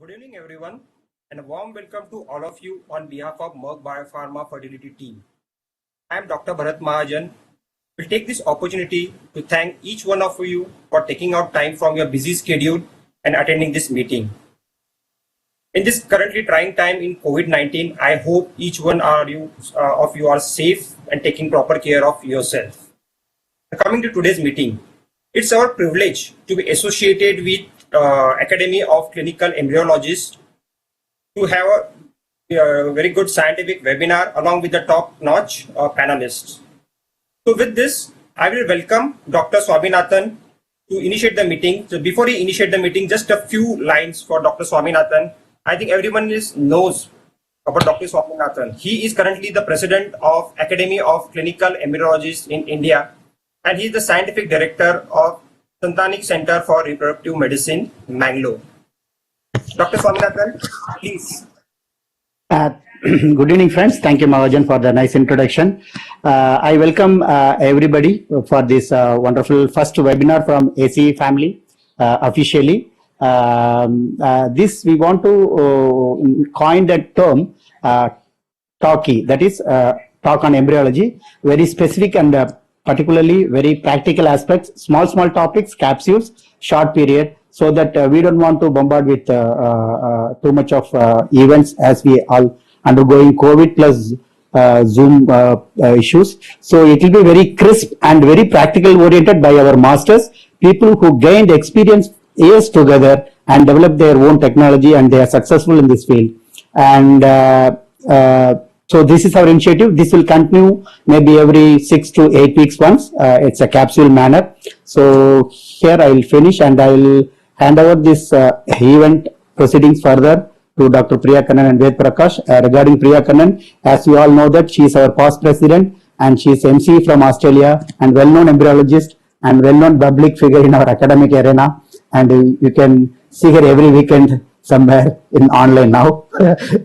Good evening, everyone, and a warm welcome to all of you on behalf of Merck Biopharma Fertility Team. I am Dr. Bharat Mahajan. We'll take this opportunity to thank each one of you for taking out time from your busy schedule and attending this meeting. In this currently trying time in COVID-19, I hope each one of you are safe and taking proper care of yourself. Coming to today's meeting, it's our privilege to be associated with Academy of Clinical Embryologists to have a very good scientific webinar along with the top-notch panelists. So with this, I will welcome Dr. Swaminathan to initiate the meeting. So before he initiate the meeting, just a few lines for Dr. Swaminathan. I think everyone knows about Dr. Swaminathan. He is currently the president of Academy of Clinical Embryologists in India, and he is the scientific director of Santanic Center for Reproductive Medicine, Mangalore. Dr. Swaminathan, please. Good evening, friends. Thank you, Mahajan, for the nice introduction. I welcome everybody for this wonderful first webinar from ACE family officially. This we want to coin that term talkie, that is talk on embryology, very specific and particularly very practical aspects, small topics, capsules, short period, so that we don't want to bombard with too much of events as we all undergoing COVID plus Zoom issues. So it will be very crisp and very practical oriented by our masters, people who gained experience years together and developed their own technology, and they are successful in this field. And so this is our initiative. This will continue maybe every 6 to 8 weeks once. It's a capsule manner. So here I will finish and I will hand over this event proceedings further to Dr. Priya Kannan and Ved Prakash. Regarding Priya Kannan, as you all know that she is our past president and she is MC from Australia and well-known embryologist and well-known public figure in our academic arena. And you can see her every weekend somewhere in online now.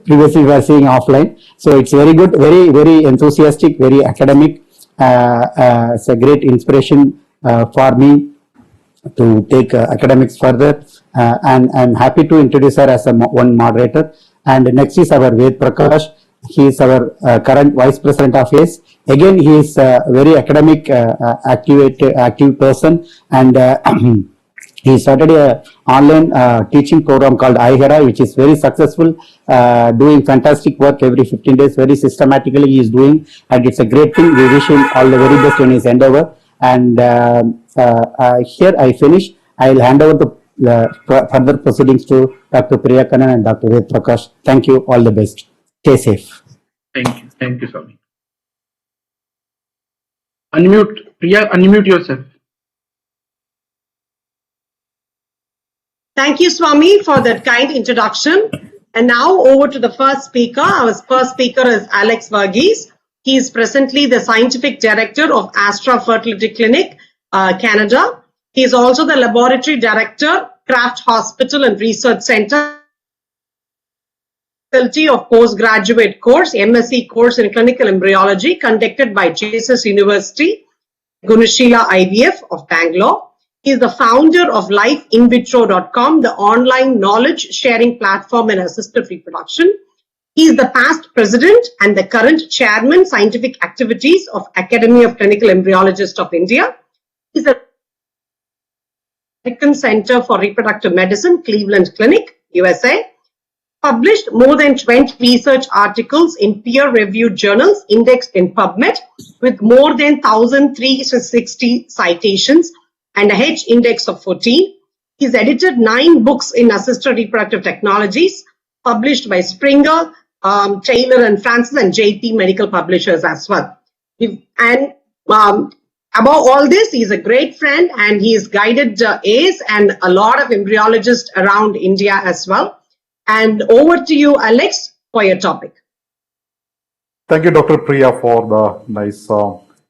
Previously we were seeing offline. So it's very good, very enthusiastic, very academic. It's a great inspiration for me to take academics further. And I'm happy to introduce her as one moderator. And next is our Ved Prakash. He is our current vice president of ACE. Again, he is a very academic, active person, and he started an online teaching program called iHera, which is very successful, doing fantastic work every 15 days, very systematically he is doing, and it's a great thing. We wish him all the very best in his endeavor. And here I finish. I will hand over the further proceedings to Dr. Priya Kannan and Dr. Ved Prakash. Thank you. All the best. Stay safe. Thank you, Swami. Unmute, Priya, unmute yourself. Thank you, Swami, for that kind introduction. And now over to the first speaker. Our first speaker is Alex Varghese. He is presently the scientific director of Astra Fertility Clinic, Canada. He is also the laboratory director, Kraft Hospital and Research Center of postgraduate course, MSc course in clinical embryology conducted by Jesus University, Gunashila IVF of Bangalore. He is the founder of lifeinvitro.com, the online knowledge sharing platform in assisted reproduction. He is the past president and the current chairman, scientific activities of Academy of Clinical Embryologists of India. He is the American Center for Reproductive Medicine, Cleveland Clinic, USA. Published more than 20 research articles in peer-reviewed journals indexed in PubMed with more than 1,360 citations and a H index of 14. He's edited 9 books in assisted reproductive technologies, published by Springer, Taylor and Francis, and JP Medical Publishers as well. And above all this, he's a great friend and he's guided ACE and a lot of embryologists around India as well. And over to you, Alex, for your topic. Thank you, Dr. Priya, for the nice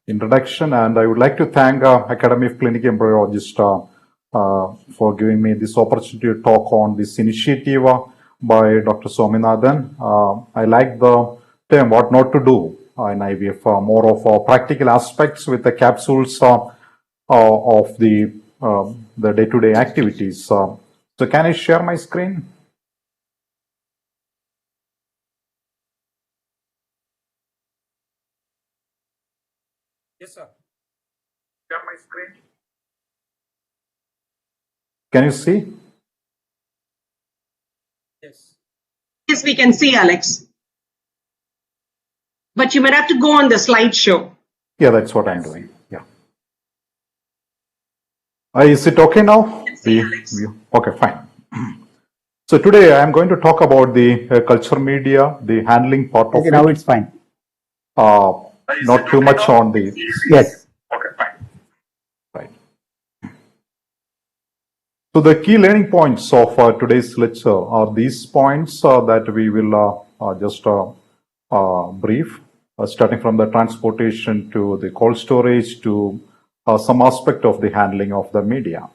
introduction. And I would like to thank Academy of Clinical Embryologists for giving me this opportunity to talk on this initiative by Dr. Swaminathan. I like the term, what not to do in IVF, more of practical aspects with the capsules of the day-to-day activities. So can I share my screen? Yes, sir. Share my screen. Can you see? Yes. Yes, we can see, Alex. But you might have to go on the slideshow. Yeah, that's what I'm doing. Yeah. Is it okay now? see, Alex. Okay, fine. So today I'm going to talk about the culture media, the handling part of Okay, now it. it's fine. Not too much on the Yes. Okay, fine. right. So the key learning points of today's lecture are these points that we will just brief, starting from the transportation to the cold storage to some aspect of the handling of the media.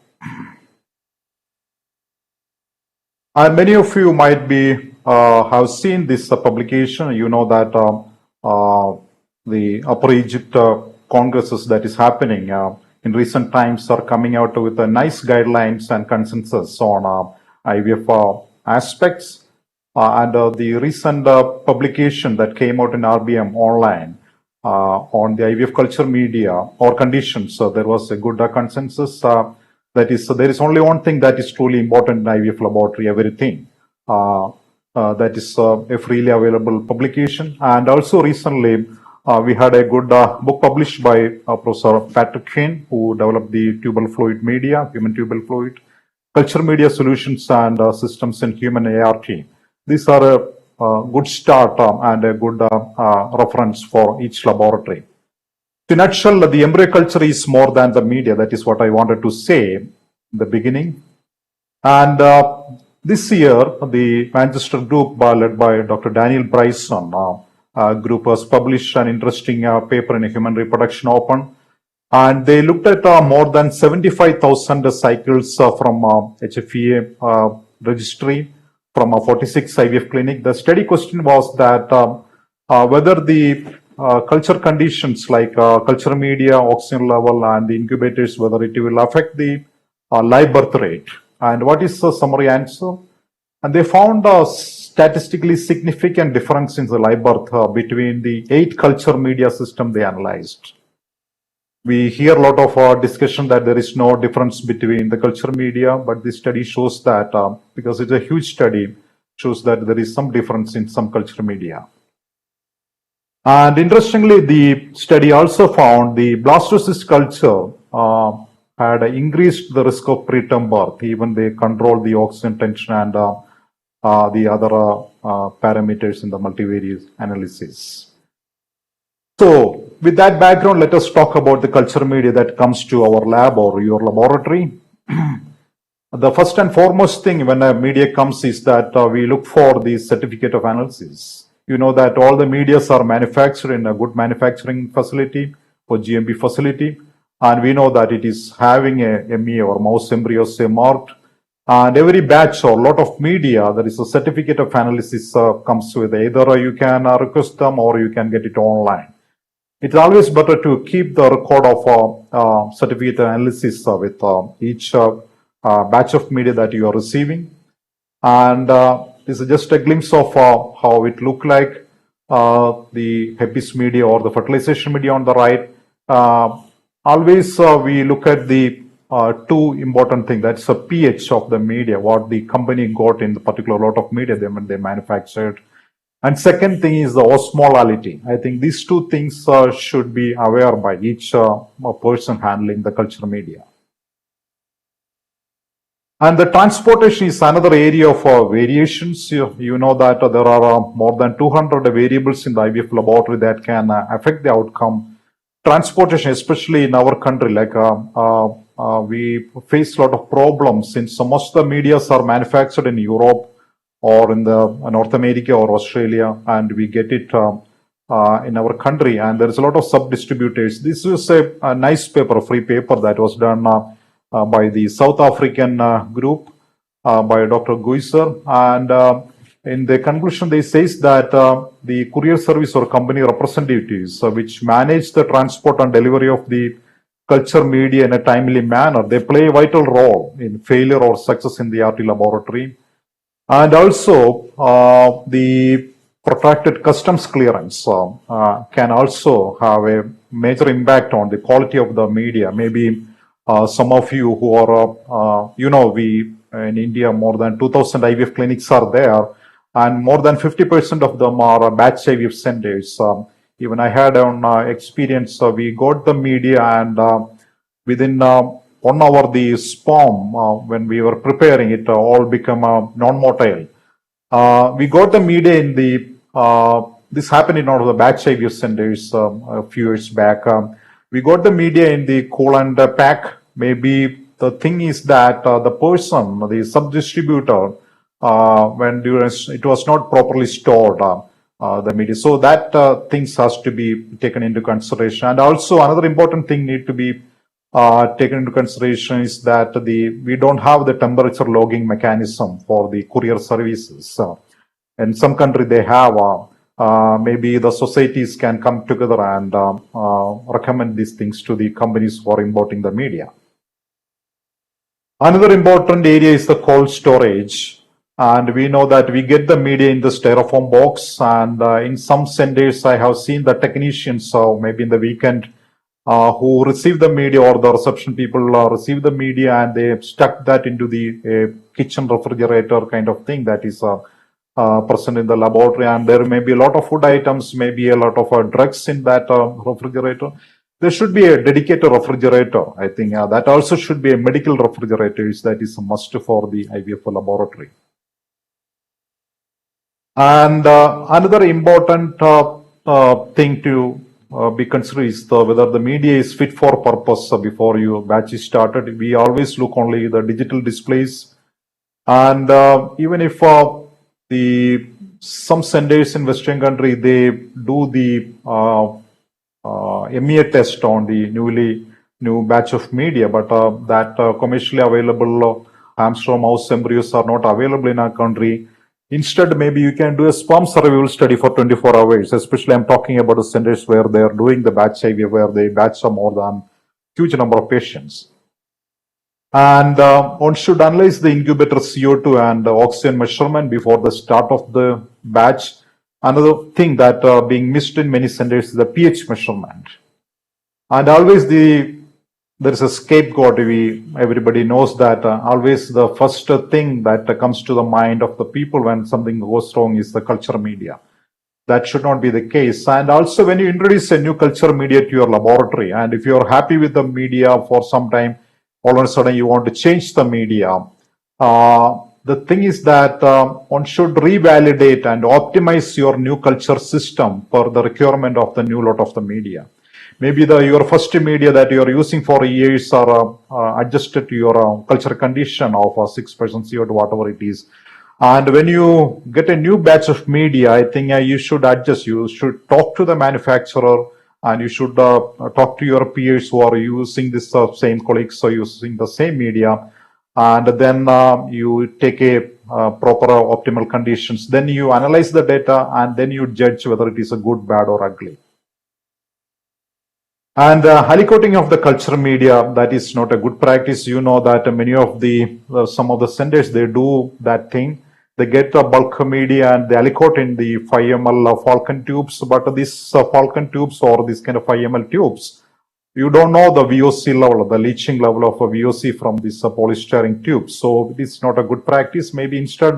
And many of you might be have seen this publication. You know that the Upper Egypt congresses that is happening in recent times are coming out with a nice guidelines and consensus on IVF aspects. And the recent publication that came out in RBM online on the IVF culture media or conditions, there was a good consensus. That is, there is only one thing that is truly important in IVF laboratory, everything. That is a freely available publication. And also recently, we had a good book published by Professor Patrick Finn, who developed the tubal fluid media, human tubal fluid, culture media solutions and systems in human ART. These are a good start and a good reference for each laboratory. In a nutshell, the embryo culture is more than the media. That is what I wanted to say in the beginning. And this year, the Manchester group led by Dr. Daniel Bryson group has published an interesting paper in Human Reproduction Open. And they looked at more than 75,000 cycles from HFEA registry from 46 IVF clinic. The study question was that whether the culture conditions like culture media, oxygen level, and the incubators, whether it will affect the live birth rate. And what is the summary answer? And they found a statistically significant difference in the live birth between the 8 culture media system they analyzed. We hear a lot of discussion that there is no difference between the culture media, but this study shows that because it's a huge study, shows that there is some difference in some culture media. And interestingly, the study also found the blastocyst culture had increased the risk of preterm birth. Even they control the oxygen tension and the other parameters in the multivariate analysis. So with that background, let us talk about the culture media that comes to our lab or your laboratory. The first and foremost thing when a media comes is that we look for the certificate of analysis. You know that all the medias are manufactured in a good manufacturing facility or GMP facility. And we know that it is having a ME or mouse embryo say marked. And every batch or lot of media, there is a certificate of analysis comes with either you can request them or you can get it online. It's always better to keep the record of certificate analysis with each batch of media that you are receiving. And this is just a glimpse of how it look like. The HEPIS media or the fertilization media on the right. Always we look at the 2 important things. That's a pH of the media, what the company got in the particular lot of media they manufactured. And second thing is the osmolality. I think these 2 things should be aware by each person handling the culture media. And the transportation is another area of variations. You know that there are more than 200 variables in the IVF laboratory that can affect the outcome. Transportation, especially in our country, like we face a lot of problems since most of the medias are manufactured in Europe or in the North America or Australia, and we get it in our country, and there is a lot of sub-distributors. This is a nice paper, a free paper that was done by the South African group by Dr. Guiser, and in the conclusion they says that the courier service or company representatives which manage the transport and delivery of the culture media in a timely manner, they play a vital role in failure or success in the RT laboratory. And also the protracted customs clearance can also have a major impact on the quality of the media. Maybe some of you who are, we in India, more than 2,000 IVF clinics are there, and more than 50% of them are batch IVF centers. Even I had an experience, we got the media, and within 1 hour, the sperm, when we were preparing it, all become non-motile. We got the media in the, this happened in one of the batch IVF centers a few years back. We got the media in the coolant pack. Maybe the thing is that the person, the sub-distributor, when it was not properly stored, the media. So that things has to be taken into consideration. And also another important thing need to be taken into consideration is that we don't have the temperature logging mechanism for the courier services. In some country they have, maybe the societies can come together and recommend these things to the companies for importing the media. Another important area is the cold storage. And we know that we get the media in the styrofoam box, and in some centers I have seen the technicians, maybe in the weekend, who receive the media, or the reception people receive the media, and they stuck that into the kitchen refrigerator kind of thing that is present in the laboratory. And there may be a lot of food items, maybe a lot of drugs in that refrigerator. There should be a dedicated refrigerator. I think that also should be a medical refrigerator. That is a must for the IVF laboratory. And another important thing to be considered is whether the media is fit for purpose. Before your batch is started, we always look only the digital displays. And even if some centers in Western country, they do the MEA test on the new batch of media, but that commercially available hamster mouse embryos are not available in our country. Instead, maybe you can do a sperm survival study for 24 hours, especially I'm talking about the centers where they are doing the batch IVF, where they batch more than huge number of patients. And one should analyze the incubator CO2 and oxygen measurement before the start of the batch. Another thing that being missed in many centers is the pH measurement. And always there is a scapegoat. Everybody knows that always the first thing that comes to the mind of the people when something goes wrong is the culture media. That should not be the case. And also when you introduce a new culture media to your laboratory, and if you're happy with the media for some time, all of a sudden you want to change the media, the thing is that one should revalidate and optimize your new culture system for the requirement of the new lot of the media. Maybe your first media that you are using for years are adjusted to your culture condition of 6% CO2, whatever it is. And when you get a new batch of media, I think you should adjust. You should talk to the manufacturer, and you should talk to your peers who are using this same colleagues or using the same media. And then you take a proper optimal conditions. Then you analyze the data, and then you judge whether it is a good, bad, or ugly. And helicoating of the culture media, that is not a good practice. You know that many of some of the centers, they do that thing. They get the bulk media and they helicoat in the 5 ml Falcon tubes. But these Falcon tubes or this kind of 5 ml tubes, you don't know the VOC level, the leaching level of a VOC from this polystyrene tube. So it is not a good practice. Maybe instead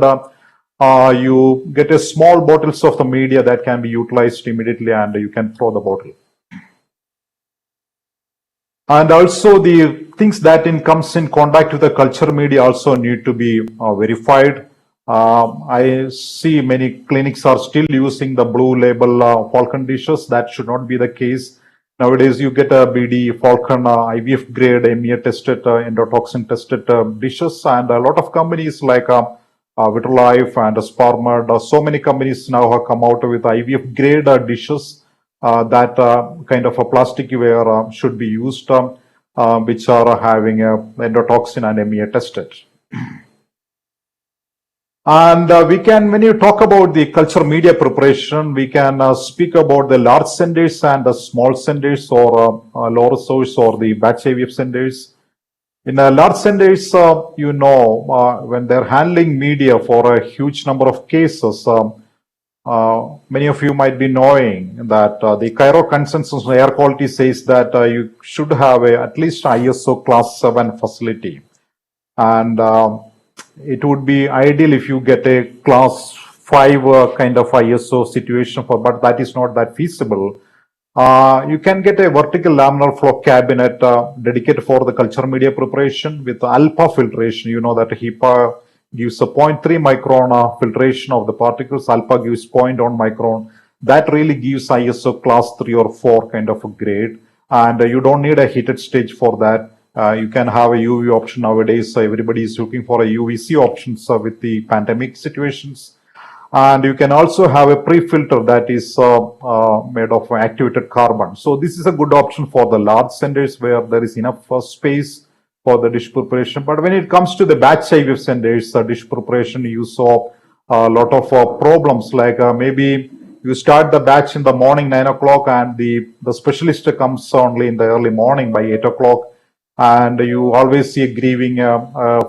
you get a small bottles of the media that can be utilized immediately, and you can throw the bottle. And also the things that comes in contact with the culture media also need to be verified. I see many clinics are still using the blue label Falcon dishes. That should not be the case. Nowadays, you get a BD Falcon IVF grade MEA tested, endotoxin tested dishes, and a lot of companies like Vitrolife and Sparmed, so many companies now have come out with IVF grade dishes. That kind of a plasticware should be used, which are having endotoxin and MEA tested. And we can, when you talk about the culture media preparation, we can speak about the large centers and the small centers, or low resource, or the batch IVF centers. In large centers, when they're handling media for a huge number of cases, many of you might be knowing that the Cairo Consensus on Air Quality says that you should have at least ISO Class 7 facility. And it would be ideal if you get a Class 5 kind of ISO situation, but that is not that feasible. You can get a vertical laminar flow cabinet dedicated for the culture media preparation with alpha filtration. You know that HEPA gives a 0.3 micron filtration of the particles, alpha gives 0.1 micron. That really gives ISO class 3 or 4 kind of a grade. And you don't need a heated stage for that. You can have a UV option nowadays. So everybody is looking for a UVC options with the pandemic situations. And you can also have a pre-filter that is made of activated carbon. So this is a good option for the large centers where there is enough space for the dish preparation. But when it comes to the batch IVF centers, dish preparation, you saw a lot of problems, like maybe you start the batch in the morning 9 o'clock and the specialist comes only in the early morning by 8 o'clock. And you always see a grieving,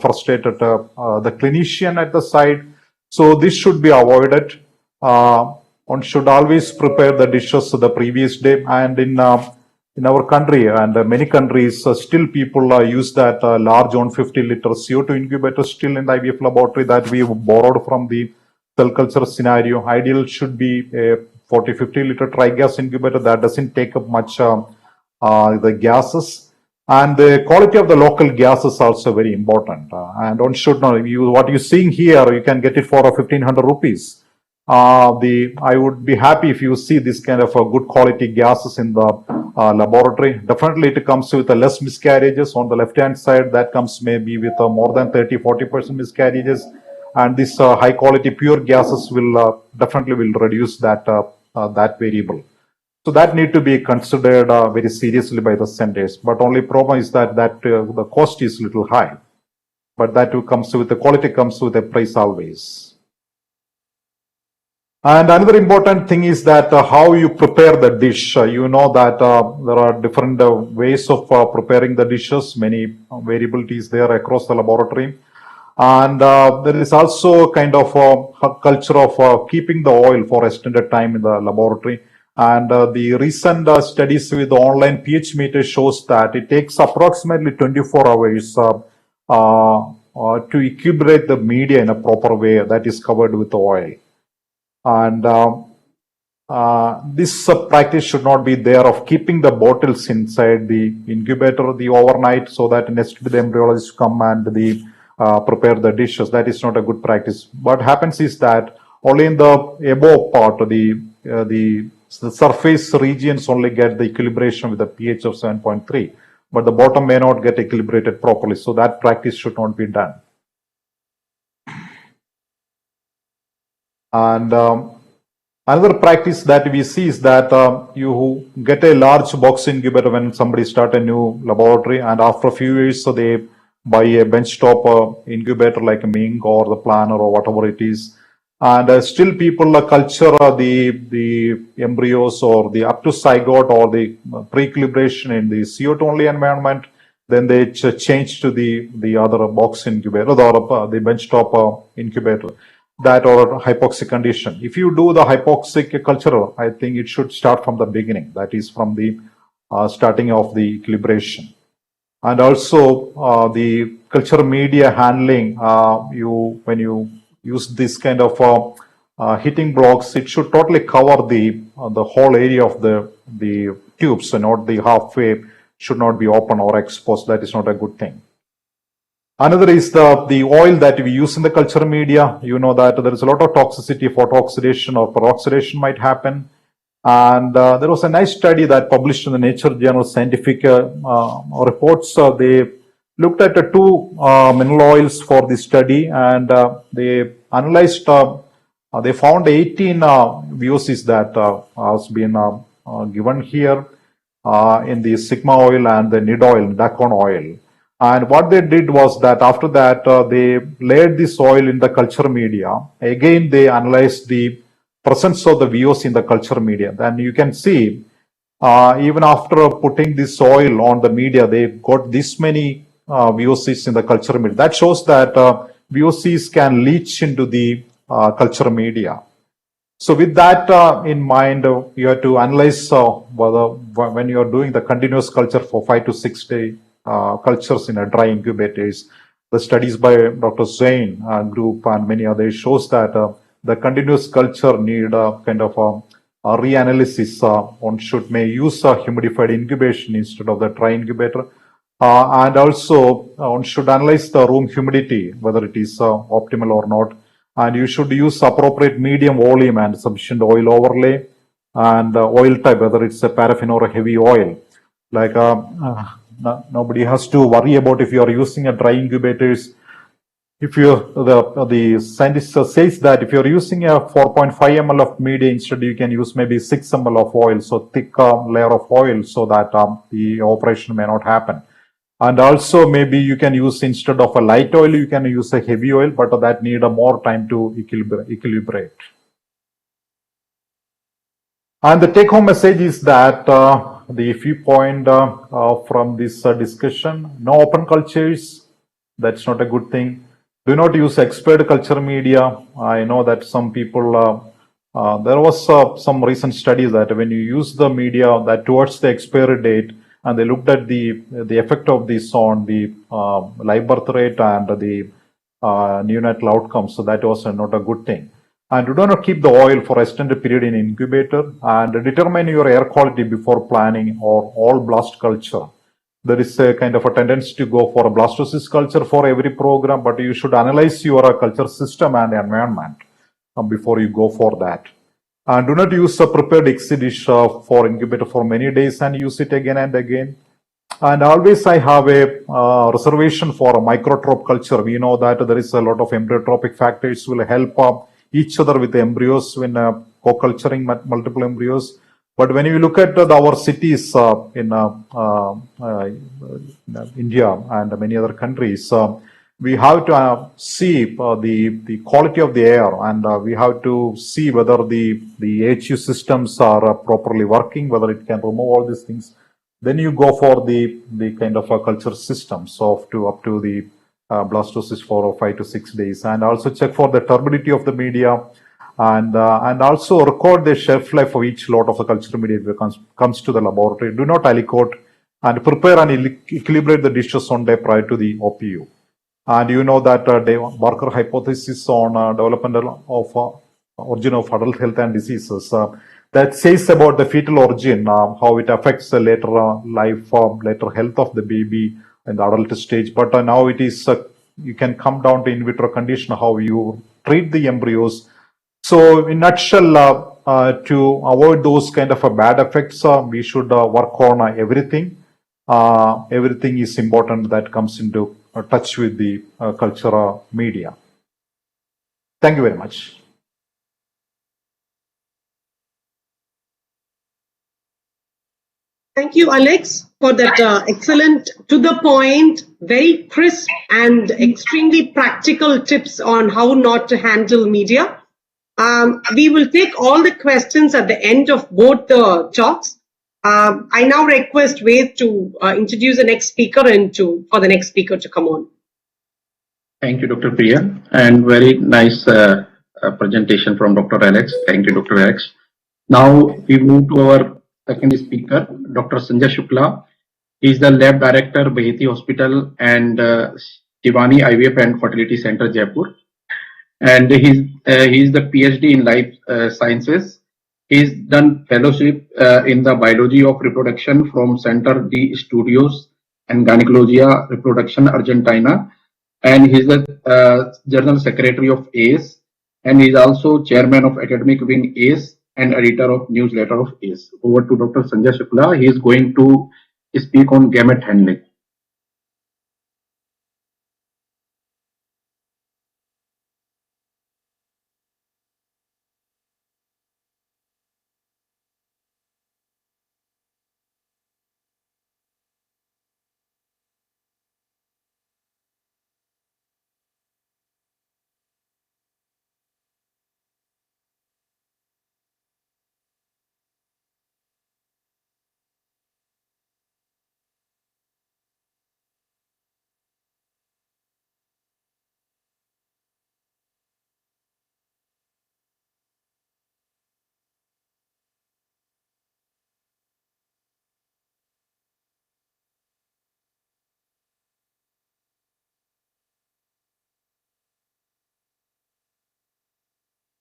frustrated the clinician at the side. So this should be avoided. One should always prepare the dishes the previous day. And in our country and many countries, still people use that large 150-liter CO2 incubator still in the IVF laboratory that we borrowed from the cell culture scenario. Ideal should be a 40-50-liter tri-gas incubator that doesn't take up much the gases. And the quality of the local gas is also very important. And one should know, what you're seeing here, you can get it for 1,500 rupees. I would be happy if you see this kind of good quality gases in the laboratory. Definitely it comes with less miscarriages. On the left-hand side, that comes maybe with more than 30-40% miscarriages. And this high quality pure gases will definitely will reduce that variable. So that need to be considered very seriously by the centers. But only problem is that the cost is little high. But that comes with the quality comes with a price always. And another important thing is that how you prepare the dish. You know that there are different ways of preparing the dishes. Many variabilities there across the laboratory. And there is also kind of a culture of keeping the oil for extended time in the laboratory. And the recent studies with the online pH meter shows that it takes approximately 24 hours to equilibrate the media in a proper way that is covered with oil. And this practice should not be there of keeping the bottles inside the incubator the overnight so that next day the embryologists come and prepare the dishes. That is not a good practice. What happens is that only in the above part, the surface regions only get the equilibration with a pH of 7.3, but the bottom may not get equilibrated properly. So that practice should not be done. And another practice that we see is that you get a large box incubator when somebody start a new laboratory, and after a few years, so they buy a benchtop incubator like a Ming or the Planner or whatever it is. And still people culture the embryos or the up to zygote or the pre-equilibration in the CO2 only environment. Then they change to the other box incubator or the benchtop incubator, that or hypoxic condition. If you do the hypoxic culture, I think it should start from the beginning. That is from the starting of the equilibration. And also the culture media handling, when you use this kind of heating blocks, it should totally cover the whole area of the tubes, and not the halfway should not be open or exposed. That is not a good thing. Another is the oil that we use in the culture media. You know that there is a lot of toxicity, photooxidation or peroxidation might happen. And there was a nice study that published in the Nature Journal Scientific Reports. They looked at two mineral oils for the study, and they analyzed, they found 18 VOCs that has been given here in the Sigma oil and the NID oil, Dacon oil. And what they did was that after that, they laid this oil in the culture media. Again, they analyzed the presence of the VOC in the culture media. Then you can see, even after putting this oil on the media, they got this many VOCs in the culture media. That shows that VOCs can leach into the culture media. So with that in mind, you have to analyze whether when you are doing the continuous culture for 5 to 6 day cultures in a dry incubators, the studies by Dr. Zain group and many others shows that the continuous culture need a kind of a reanalysis. One should may use humidified incubation instead of the dry incubator. And also, one should analyze the room humidity, whether it is optimal or not. And you should use appropriate medium volume and sufficient oil overlay and oil type, whether it's a paraffin or a heavy oil. Like nobody has to worry about if you are using a dry incubators. If you the scientist says that if you're using a 4.5 ml of media, instead you can use maybe 6 ml of oil, so thick layer of oil, so that the operation may not happen. And also maybe you can use, instead of a light oil, you can use a heavy oil, but that need a more time to equilibrate. And the take home message is that the few point from this discussion: no open cultures, that's not a good thing. Do not use expired culture media. I know that some people, there was some recent studies that when you use the media that towards the expiry date, and they looked at the effect of this on the live birth rate and the neonatal outcomes. So that was not a good thing. And do not keep the oil for extended period in incubator, and determine your air quality before planning or all blast culture. There is a kind of a tendency to go for a blastocyst culture for every program, but you should analyze your culture system and environment before you go for that. And do not use a prepared egg dish for incubator for many days and use it again and again. And always I have a reservation for a microtrope culture. We know that there is a lot of embryotropic factors will help each other with the embryos when co-culturing multiple embryos. But when you look at our cities in India and many other countries, we have to see the quality of the air, and we have to see whether the HU systems are properly working, whether it can remove all these things. Then you go for the kind of a culture system, so up to the blastocyst for 5 to 6 days, and also check for the turbidity of the media, and also record the shelf life of each lot of the culture media if it comes to the laboratory. Do not aliquot, and prepare and equilibrate the dishes on day prior to the OPU. And you know that Barker hypothesis on development of origin of adult health and diseases that says about the fetal origin, how it affects the later life, later health of the baby in the adult stage. But now it is you can come down to in vitro condition, how you treat the embryos. So in nutshell, to avoid those kind of bad effects, we should work on everything. Everything is important that comes into touch with the culture media. Thank you very much. Thank you, Alex, for that excellent, to the point, very crisp and extremely practical tips on how not to handle media. We will take all the questions at the end of both the talks. I now request Ved to introduce the next speaker and for the next speaker to come on. Thank you, Dr. Priya, and very nice presentation from Dr. Alex. Thank you, Dr. Alex. Now we move to our second speaker, Dr. Sanjay Shukla. He is the lab director, Baheti Hospital and Shivani IVF and Fertility Center, Jaipur. And he's the PhD in life sciences. He's done fellowship in the biology of reproduction from Center D Studios and Gynecologia Reproduction, Argentina. And he's the General Secretary of ACE, and he's also Chairman of Academic Wing ACE and editor of Newsletter of ACE. Over to Dr. Sanjay Shukla. He is going to speak on gamete handling.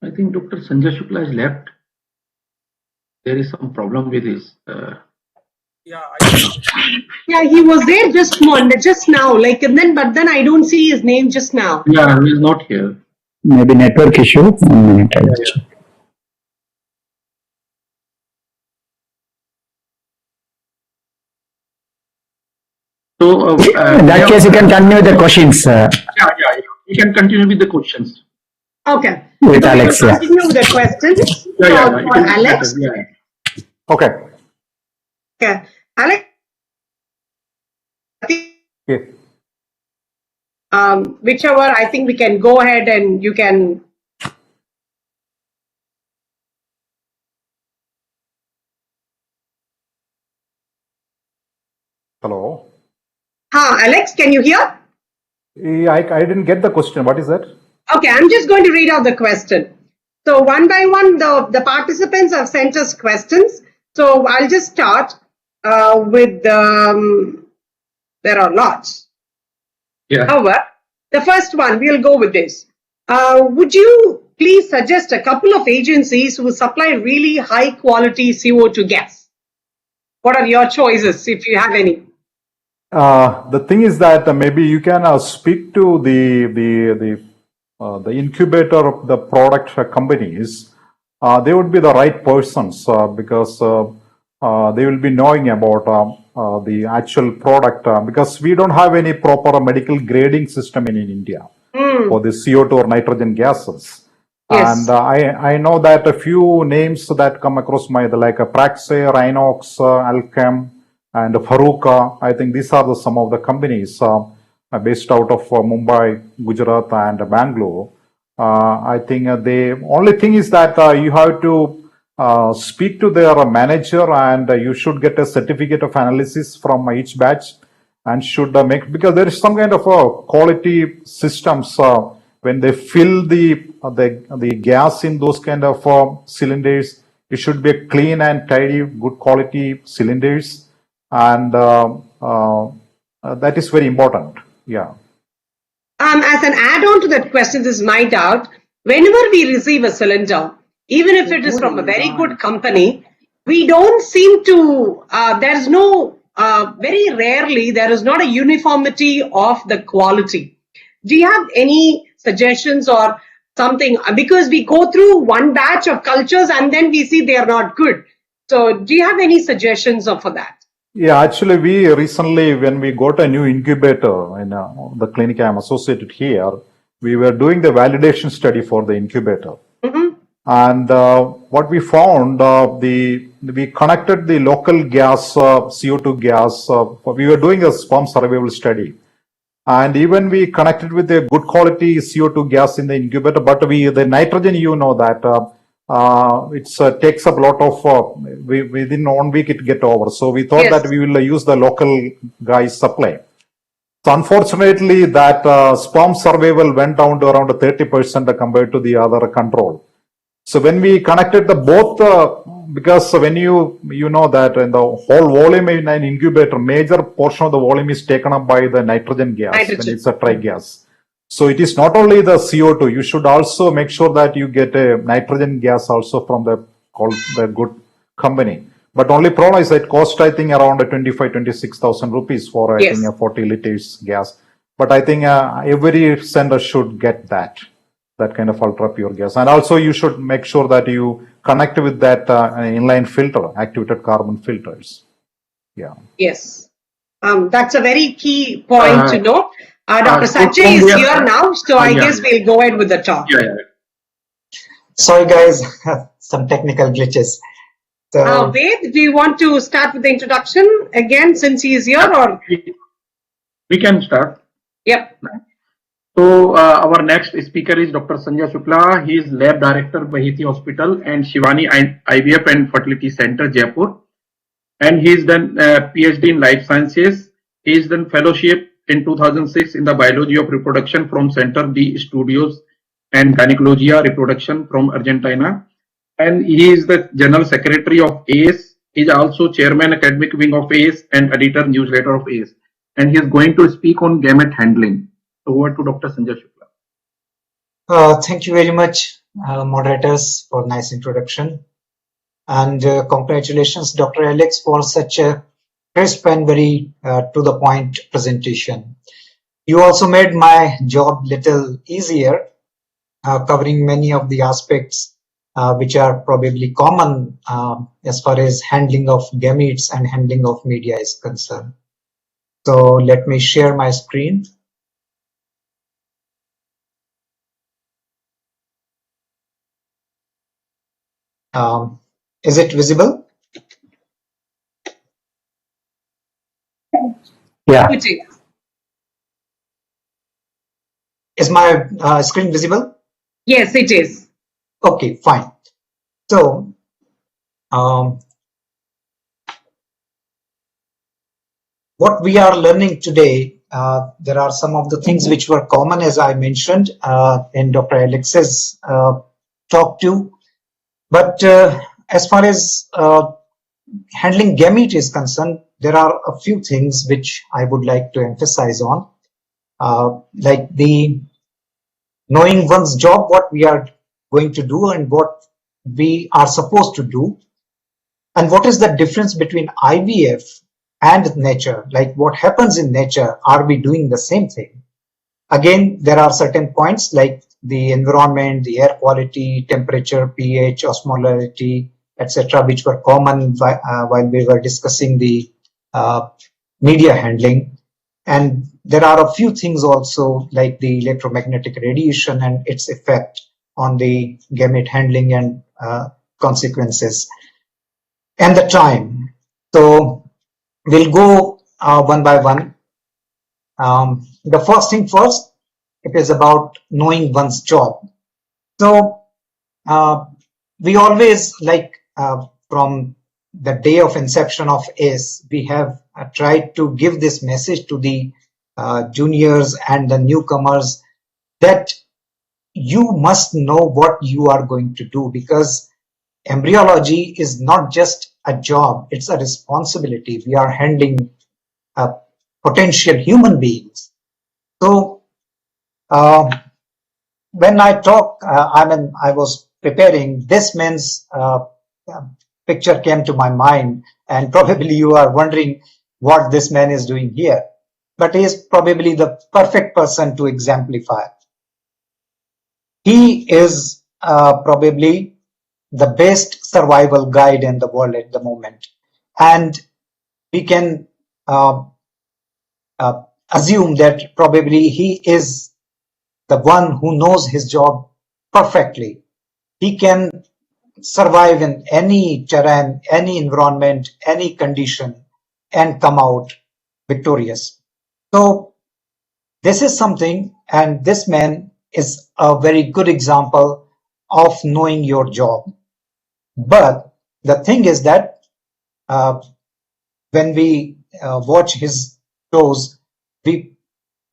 I think Dr. Sanjay Shukla has left. There is some problem with his. Yeah, Yeah, he was there just now, like, and then, but then I don't see his name just now. Yeah, he is not here. Maybe network issue. 1 minute. I'll check. So, In that case, you can continue the questions yeah. You can continue with the questions. Okay. with So we Alex. will Yeah. continue with the questions. Yeah, So you for can- Alex. Yeah. Okay. Okay. Alex, I think, Okay. whichever, I think we can go ahead and you can. Hello. Alex, can you hear? I didn't get the question. What is that? Okay, I'm just going to read out the question. So one by one, the participants have sent us questions. So I'll just start with, there are lots. Yeah. However, the first one, we'll go with this. Would you please suggest a couple of agencies who supply really high quality CO2 gas? What are your choices if you have any? The thing is that maybe you can speak to the incubator of the product companies. They would be the right persons because they will be knowing about the actual product because we don't have any proper medical grading system in India for the CO2 or nitrogen gases. Yes. And I know that a few names that come across my like Praxair, Inox, Alchem, and Faruka. I think these are some of the companies based out of Mumbai, Gujarat, and Bangalore. I think the only thing is that you have to speak to their manager, and you should get a certificate of analysis from each batch, and should make, because there is some kind of quality systems when they fill the gas in those kind of cylinders. It should be a clean and tidy, good quality cylinders. And that is very important. Yeah. As an add-on to that question, this is my doubt. Whenever we receive a cylinder, even if it is from a very good company, we don't seem to, there's no, very rarely, there is not a uniformity of the quality. Do you have any suggestions or something? Because we go through one batch of cultures and then we see they are not good. So do you have any suggestions for that? Yeah, actually, we recently, when we got a new incubator in the clinic I'm associated here, we were doing the validation study for the incubator. And what we found, we connected the local gas, CO2 gas. We were doing a sperm survival study. And even we connected with a good quality CO2 gas in the incubator, but the nitrogen, you know that it takes up a lot of, within 1 week it get over. So we thought Yes. that we will use the local guys supply. So unfortunately that sperm survival went down to around 30% compared to the other control. So when we connected the both, because when you know that in the whole volume in an incubator, major portion of the volume is taken up by the nitrogen gas when it's a dry gas. So it is not only the CO2, you should also make sure that you get a nitrogen gas also from the good company. But only problem is that cost, I think, around 26,000 rupees for, I think, a 40 liters gas. But I think every sender should get that kind of ultra pure gas. And also you should make sure that you connect with that inline filter, activated carbon filters. Yeah. Yes. That's a very key point to know. Dr. Sanjay is here now, so I guess we'll go ahead with the talk. Sorry guys, some technical glitches. So, Ved, do you want to start with the introduction again since he is here, or? We can start. Yep. So our next speaker is Dr. Sanjay Shukla. He is Lab Director, Baheti Hospital and Shivani IVF and Fertility Center, Jaipur. And he's done PhD in Life Sciences. He's done fellowship in 2006 in the Biology of Reproduction from Center D Studios and Gynecologia Reproduction from Argentina. And he is the General Secretary of ACE. He is also Chairman Academic Wing of ACE and Editor Newsletter of ACE. And he is going to speak on gamete handling. Over to Dr. Sanjay Shukla. thank you very much, moderators, for nice introduction. And congratulations, Dr. Alex, for such a crisp and very to the point presentation. You also made my job little easier, covering many of the aspects which are probably common as far as handling of gametes and handling of media is concerned. So let me share my screen. Is it visible? Yeah. It is. Is my screen visible? Yes, it is. Okay, fine. So, what we are learning today, there are some of the things which were common, as I mentioned in Dr. Alex's talk too. But as far as handling gamete is concerned, there are a few things which I would like to emphasize on, like the knowing one's job, what we are going to do and what we are supposed to do, and what is the difference between IVF and nature, like what happens in nature, are we doing the same thing? Again, there are certain points like the environment, the air quality, temperature, pH, osmolarity, etc., which were common while we were discussing the media handling. And there are a few things also like the electromagnetic radiation and its effect on the gamete handling and consequences, and the time. So we'll go one by one. The first thing first, it is about knowing one's job. So we always, like from the day of inception of ACE, we have tried to give this message to the juniors and the newcomers that you must know what you are going to do, because embryology is not just a job, it's a responsibility. We are handling potential human beings. So when I talk, I was preparing, this man's picture came to my mind, and probably you are wondering what this man is doing here, but he is probably the perfect person to exemplify. He is probably the best survival guide in the world at the moment, and we can assume that probably he is the one who knows his job perfectly. He can survive in any terrain, any environment, any condition, and come out victorious. So this is something, and this man is a very good example of knowing your job. But the thing is that when we watch his shows, we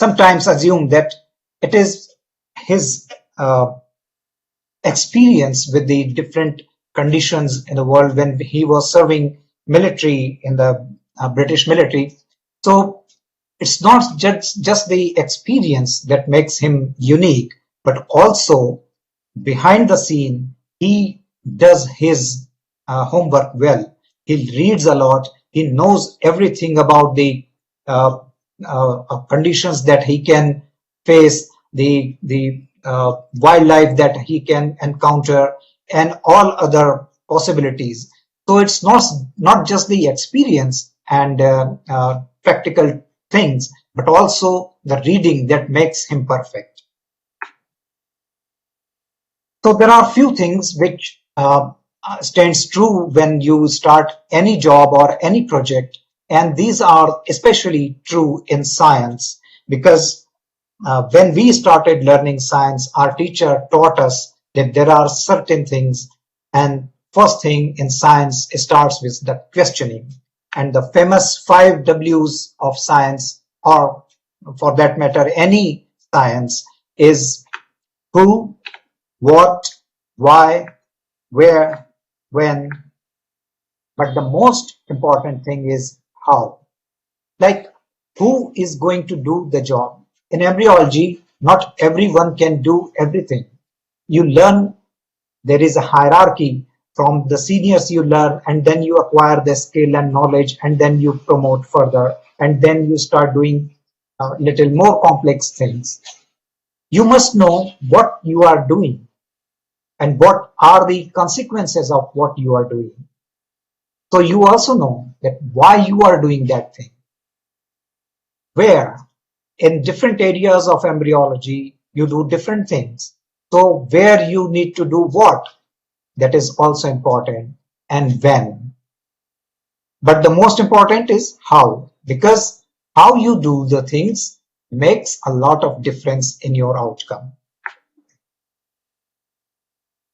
sometimes assume that it is his experience with the different conditions in the world when he was serving military in the British military. So it's not just the experience that makes him unique, but also behind the scene, he does his homework well. He reads a lot. He knows everything about the conditions that he can face, the wildlife that he can encounter, and all other possibilities. So it's not just the experience and practical things, but also the reading that makes him perfect. So there are few things which stands true when you start any job or any project, and these are especially true in science, because when we started learning science, our teacher taught us that there are certain things, and first thing in science starts with the questioning, and the famous 5 W's of science, or for that matter any science, is who, what, why, where, when, but the most important thing is how. Like, who is going to do the job? In embryology, not everyone can do everything. You learn there is a hierarchy. From the seniors you learn, and then you acquire the skill and knowledge, and then you promote further, and then you start doing little more complex things. You must know what you are doing and what are the consequences of what you are doing. So you also know that why you are doing that thing. Where in different areas of embryology, you do different things. So where you need to do what, that is also important, and when. But the most important is how, because how you do the things makes a lot of difference in your outcome.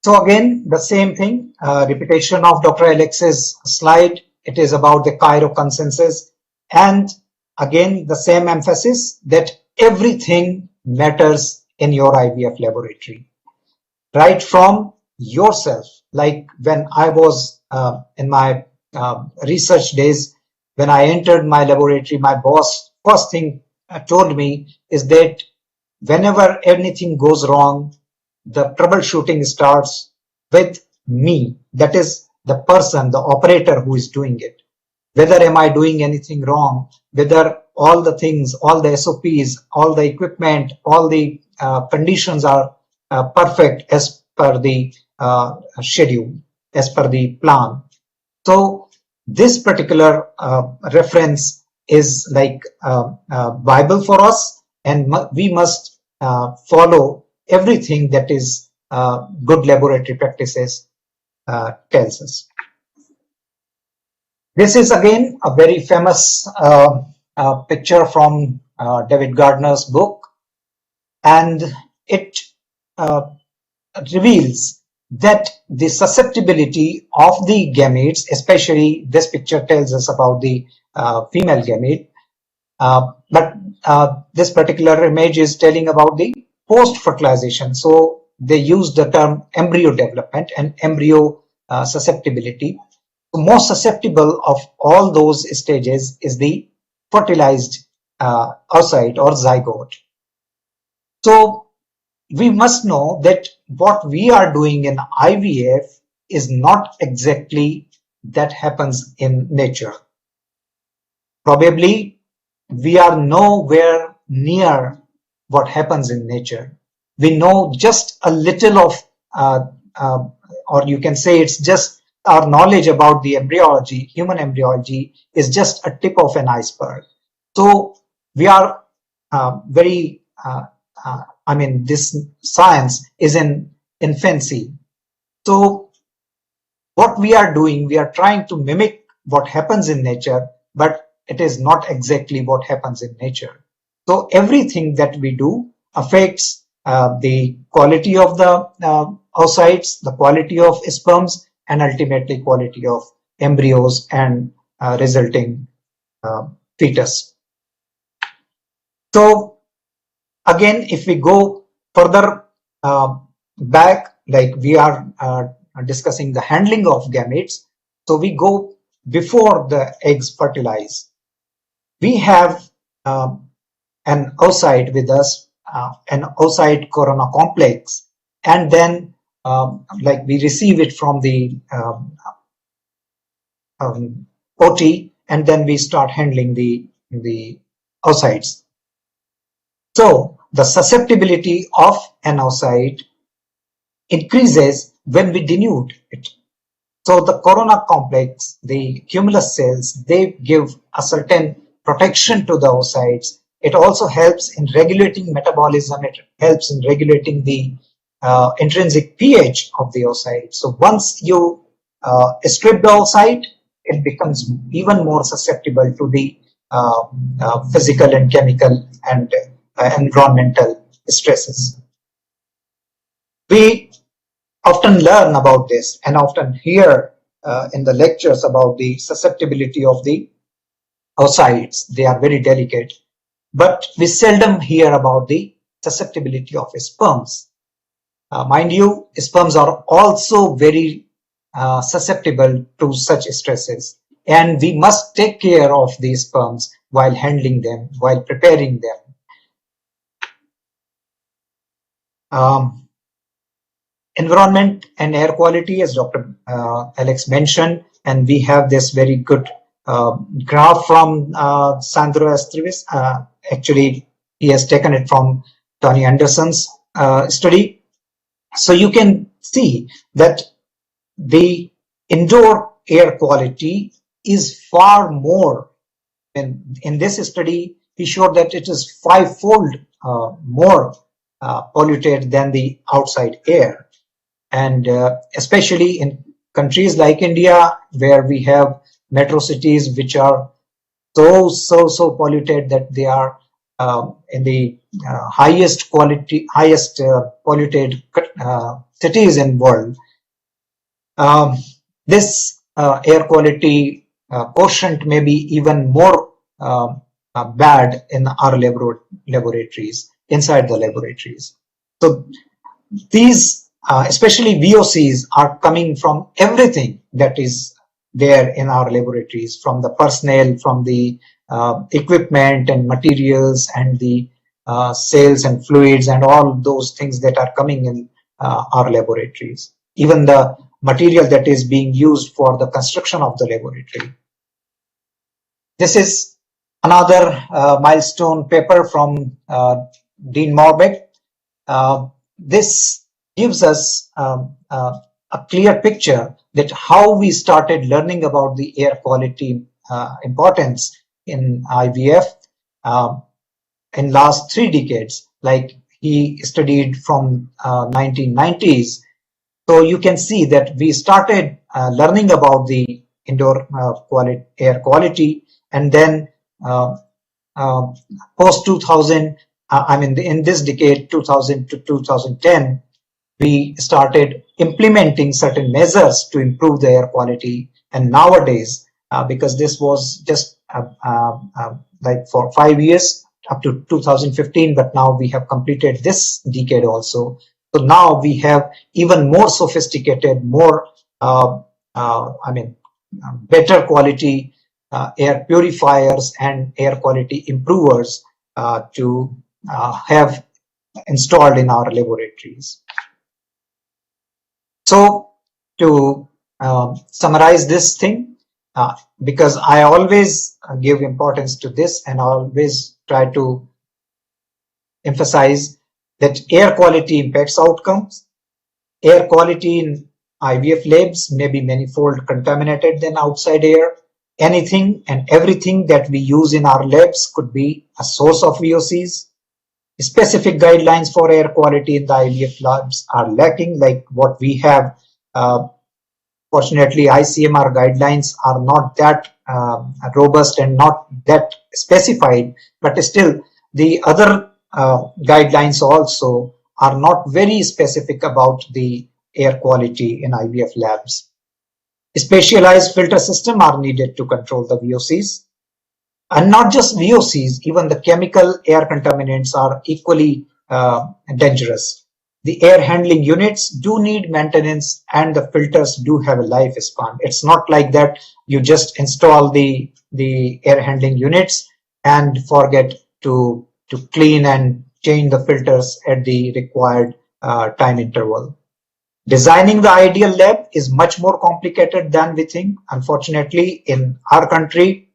So again, the same thing, repetition of Dr. Alex's slide. It is about the Cairo consensus, and again the same emphasis that everything matters in your IVF laboratory, right from yourself. Like when I was in my research days, when I entered my laboratory, my boss first thing told me is that whenever anything goes wrong, the troubleshooting starts with me. That is the person, the operator who is doing it. Whether am I doing anything wrong, whether all the things, all the SOPs, all the equipment, all the conditions are perfect as per the schedule, as per the plan. So this particular reference is like Bible for us, and we must follow everything that is good laboratory practices tells us. This is again a very famous picture from David Gardner's book, and it reveals that the susceptibility of the gametes, especially this picture tells us about the female gamete, but this particular image is telling about the post-fertilization. So they use the term embryo development and embryo susceptibility. The most susceptible of all those stages is the fertilized oocyte or zygote. So we must know that what we are doing in IVF is not exactly that happens in nature. Probably we are nowhere near what happens in nature. We know just a little of, or you can say it's just our knowledge about the embryology, human embryology is just a tip of an iceberg. So we are very, I mean, this science is in infancy. So what we are doing, we are trying to mimic what happens in nature, but it is not exactly what happens in nature. So everything that we do affects the quality of the oocytes, the quality of sperms, and ultimately quality of embryos and resulting fetus. So again, if we go further back, like we are discussing the handling of gametes, so we go before the eggs fertilize. We have an oocyte with us, an oocyte corona complex, and then like we receive it from the OT, and then we start handling the oocytes. So the susceptibility of an oocyte increases when we denude it. So the corona complex, the cumulus cells, they give a certain protection to the oocytes. It also helps in regulating metabolism. It helps in regulating the intrinsic pH of the oocyte. So once you strip the oocyte, it becomes even more susceptible to the physical and chemical and environmental stresses. We often learn about this and often hear in the lectures about the susceptibility of the oocytes. They are very delicate, but we seldom hear about the susceptibility of sperms. Mind you, sperms are also very susceptible to such stresses, and we must take care of these sperms while handling them, while preparing them. environment and air quality, as Dr. Alex mentioned, and we have this very good graph from Sandro Estreves. Actually, he has taken it from Tony Anderson's study. So you can see that the indoor air quality is far more. In this study, he showed that it is five-fold more polluted than the outside air. And especially in countries like India, where we have metro cities which are so polluted that they are in the highest polluted cities in world. This air quality quotient may be even more bad in our laboratories, inside the laboratories. So these, especially VOCs, are coming from everything that is there in our laboratories, from the personnel, from the equipment and materials, and the cells and fluids, and all those things that are coming in our laboratories. Even the material that is being used for the construction of the laboratory. This is another milestone paper from Dean Morbeg. This gives us a clear picture that how we started learning about the air quality importance in IVF in last 3 decades. Like he studied from 1990s. So you can see that we started learning about the indoor air quality, and then post 2000, in this decade, 2000 to 2010, we started implementing certain measures to improve the air quality. And nowadays, because this was just like for 5 years up to 2015, but now we have completed this decade also. So now we have even more sophisticated, more better quality air purifiers and air quality improvers to have installed in our laboratories. So to summarize this thing, because I always give importance to this and I always try to emphasize that air quality impacts outcomes. Air quality in IVF labs may be manifold contaminated than outside air. Anything and everything that we use in our labs could be a source of VOCs. Specific guidelines for air quality in the IVF labs are lacking, like what we have. Fortunately, ICMR guidelines are not that robust and not that specified, but still the other guidelines also are not very specific about the air quality in IVF labs. Specialized filter systems are needed to control the VOCs. And not just VOCs, even the chemical air contaminants are equally dangerous. The air handling units do need maintenance and the filters do have a lifespan. It's not like that you just install the air handling units and forget to clean and change the filters at the required time interval. Designing the ideal lab is much more complicated than we think. Unfortunately, in our country,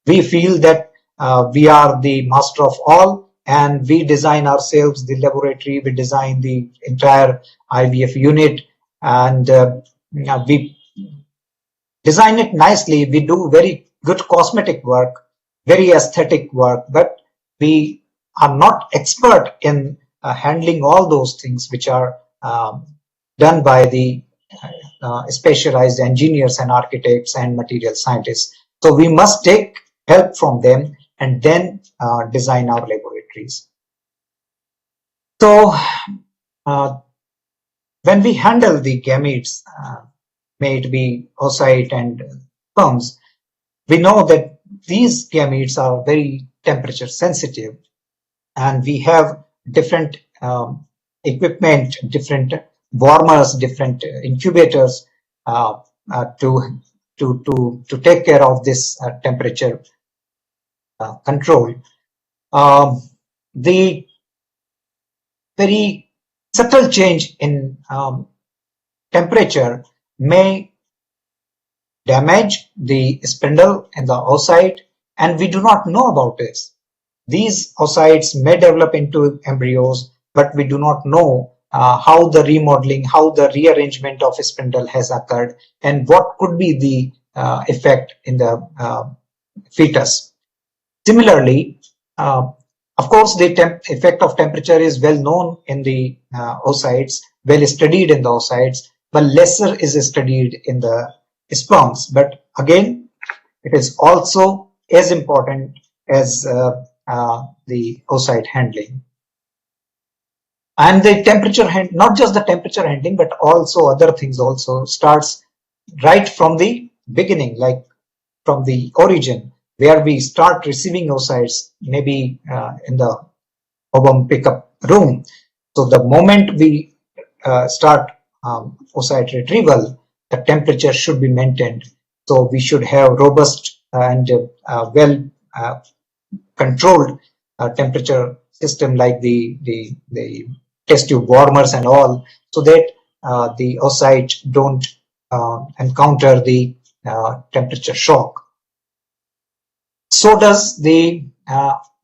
we feel that we are the master of all, and we design ourselves the laboratory, we design the entire IVF unit, and we design it nicely. We do very good cosmetic work, very aesthetic work, but we are not expert in handling all those things which are done by the specialized engineers and architects and material scientists. So we must take help from them and then design our laboratories. So when we handle the gametes, may it be oocyte and sperms, we know that these gametes are very temperature sensitive, and we have different equipment, different warmers, different incubators to take care of this temperature control. The very subtle change in temperature may damage the spindle and the oocyte, and we do not know about this. These oocytes may develop into embryos, but we do not know how the remodeling, how the rearrangement of a spindle has occurred, and what could be the effect in the fetus. Similarly, of course, the effect of temperature is well known in the oocytes, well studied in the oocytes, but lesser is studied in the sperms. But again, it is also as important as the oocyte handling. And the temperature, not just the temperature handling, but also other things also starts right from the beginning, like from the origin, where we start receiving oocytes, maybe in the ovum pickup room. So the moment we start oocyte retrieval, the temperature should be maintained. So we should have robust and well controlled temperature system like the test tube warmers and all, so that the oocyte don't encounter the temperature shock. So does the,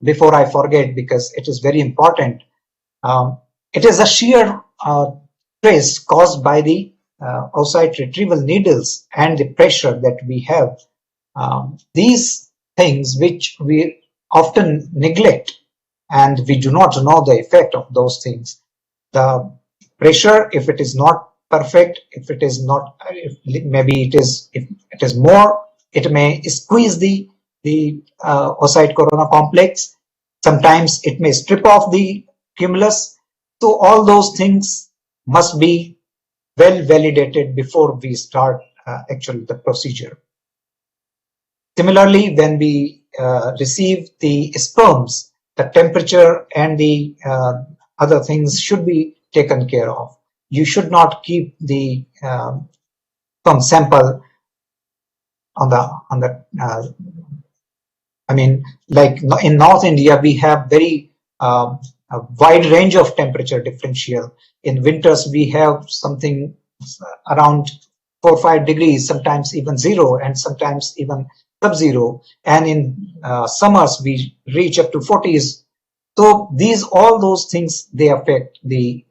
before I forget, because it is very important, it is a shear stress caused by the oocyte retrieval needles and the pressure that we have. These things which we often neglect, and we do not know the effect of those things. The pressure, if it is not perfect, if it is not, maybe it is, if it is more, it may squeeze the oocyte corona complex. Sometimes it may strip off the cumulus. So all those things must be well validated before we start actually the procedure. Similarly, when we receive the sperms, the temperature and the other things should be taken care of. You should not keep the sperm sample on the I mean, like in North India, we have very a wide range of temperature differential. In winters, we have something around 4 or 5 degrees, sometimes even 0, and sometimes even sub-zero. And in summers, we reach up to 40s. So these, all those things, they affect the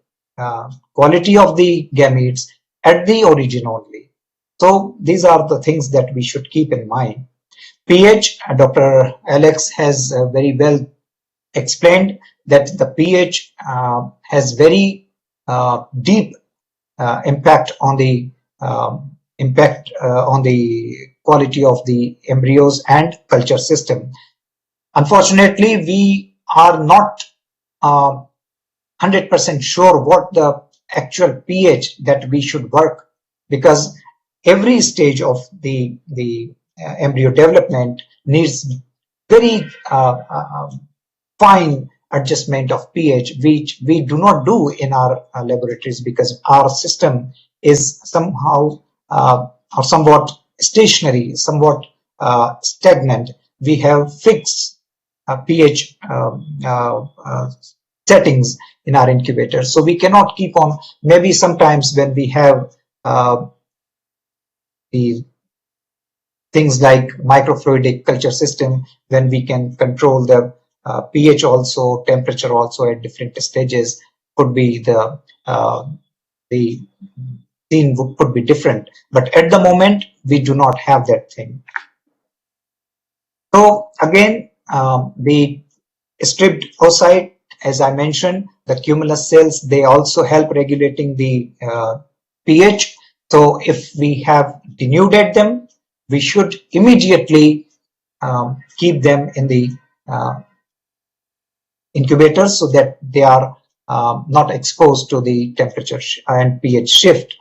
quality of the gametes at the origin only. So these are the things that we should keep in mind. pH, Dr. Alex has very well explained that the pH has very deep impact on the quality of the embryos and culture system. Unfortunately, we are not 100% sure what the actual pH that we should work, because every stage of the embryo development needs very fine adjustment of pH, which we do not do in our laboratories, because our system is somehow or somewhat stationary, somewhat stagnant. We have fixed pH settings in our incubator, so we cannot keep on. Maybe sometimes when we have the things like microfluidic culture system, when we can control the pH also, temperature also at different stages, could be the scene could be different. But at the moment, we do not have that thing. So again, the stripped oocyte, as I mentioned, the cumulus cells, they also help regulating the pH. So if we have denuded them, we should immediately keep them in the incubators so that they are not exposed to the temperature and pH shift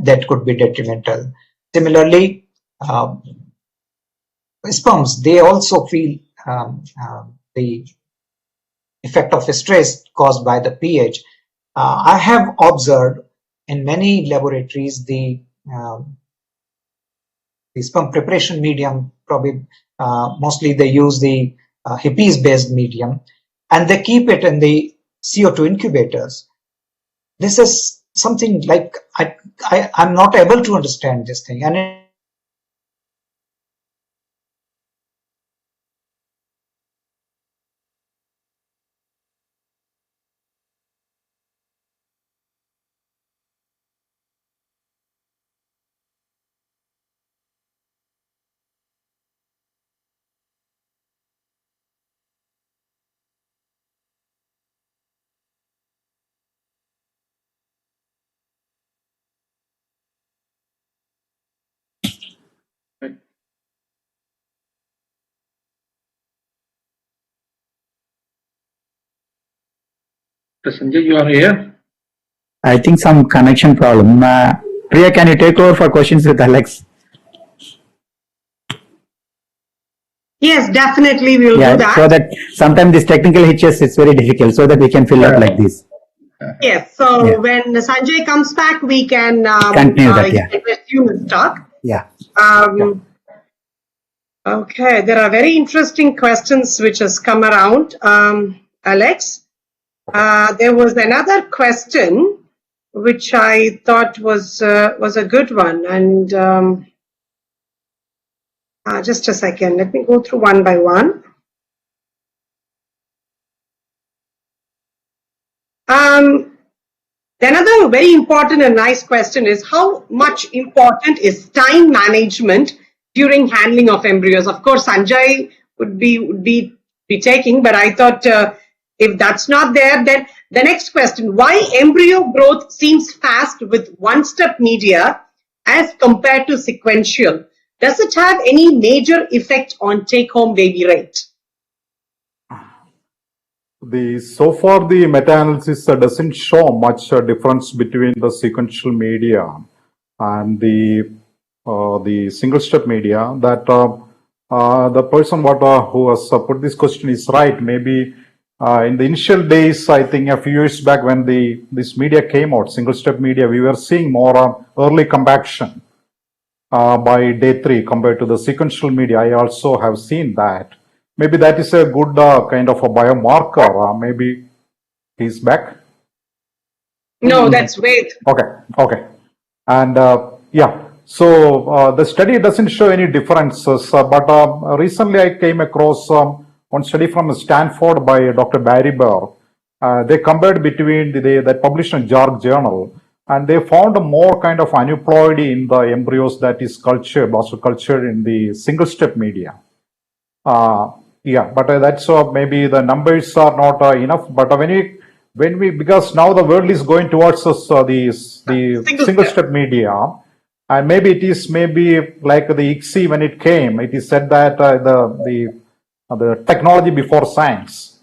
that could be detrimental. Similarly, sperms, they also feel the effect of stress caused by the pH. I have observed in many laboratories the sperm preparation medium, probably mostly they use the HIPES based medium, and they keep it in the CO2 incubators. this is something like I'm not able to understand this thing. And Dr. Sanjay, you are here? I think some connection problem. Priya, can you take over for questions with Alex? Yes, definitely we'll Yeah, do that. so that sometimes these technical hitches, it's very difficult, so that we can fill up like this. Yes, so Yeah. when Sanjay comes back, we can Continue that, yeah. resume his talk. Yeah. Okay, there are very interesting questions which has come around, Alex. There was another question which I thought was a good one, and just a second, let me go through one by one. Another very important and nice question is how much important is time management during handling of embryos? Of course, Sanjay would be taking, but I thought if that's not there, then the next question: why embryo growth seems fast with one-step media as compared to sequential? Does it have any major effect on take-home baby rate? So far the meta-analysis doesn't show much difference between the sequential media and the single-step media. That the person who has put this question is right. Maybe in the initial days, I think a few years back when this media came out, single-step media, we were seeing more early compaction by day 3 compared to the sequential media. I also have seen that. Maybe that is a good kind of a biomarker. Maybe he's back. No, that's Ved. Okay. And yeah, so the study doesn't show any differences. But recently I came across one study from Stanford by Dr. Barry Burr. They compared between that published in JARC journal, and they found more kind of aneuploidy in the embryos that is cultured in the single-step media. Yeah, but that's maybe the numbers are not enough. But when we because now the world is going towards us the single-step media, and maybe it is like the ICSI when it came. It is said that the technology before science.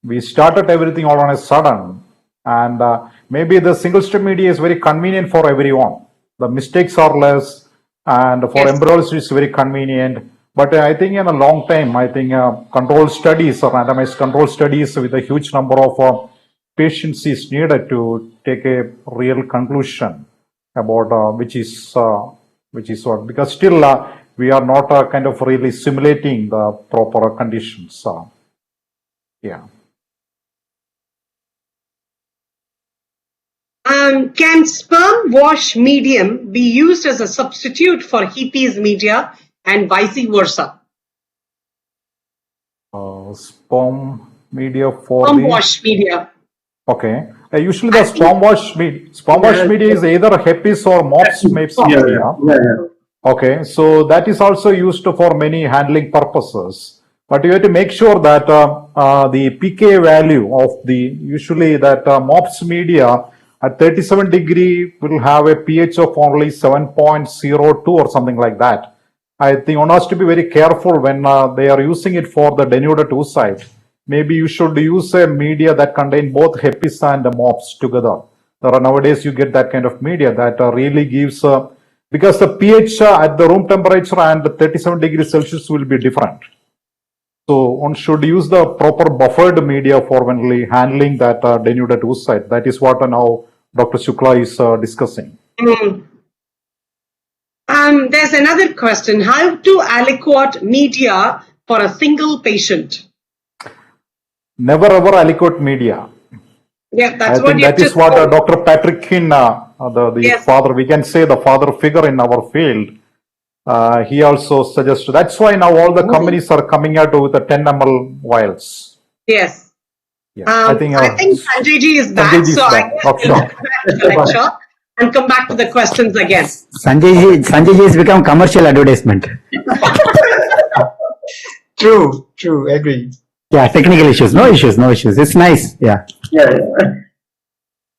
We started everything all on a sudden, and maybe the single-step media is very convenient for everyone. The mistakes are less, and for embryos it's very convenient. But I think in a long time, I think controlled studies or randomized control studies with a huge number of patients is needed to take a real conclusion about which is what, because still we are not kind of really simulating the proper conditions. Yeah. Can sperm wash medium be used as a substitute for Heapies media and vice versa? Sperm media for sperm wash media. Okay. Usually the sperm wash media is either Hepies or MOPS media. Okay, so that is also used for many handling purposes. But you have to make sure that the pK value of usually that MOPS media at 37 degree will have a pH of only 7.02 or something like that. I think one has to be very careful when they are using it for the denuded oocyte. Maybe you should use a media that contain both Hepies and MOPS together. Nowadays you get that kind of media that really gives, because the pH at the room temperature and 37 degrees Celsius will be different. So one should use the proper buffered media for when handling that denuded oocyte. That is what now Dr. Shukla is discussing. There's another question. How to aliquot media for a single patient? Never ever aliquot media. Yeah, that's I what think you that is just what told. Dr. Patrick Kin, the Yes. father, we can say the father figure in our field, he also suggested. That's why now all the companies are coming out with the 10 ml vials. Yes. Yeah, I think Sanjay ji is back, Sanjay ji so is I back. guess Okay. we'll go back to the lecture and come back to the questions again. Sanjay ji has become commercial advertisement. True, true, agree. Yeah, technical issues, no issues, no issues. It's nice. Yeah.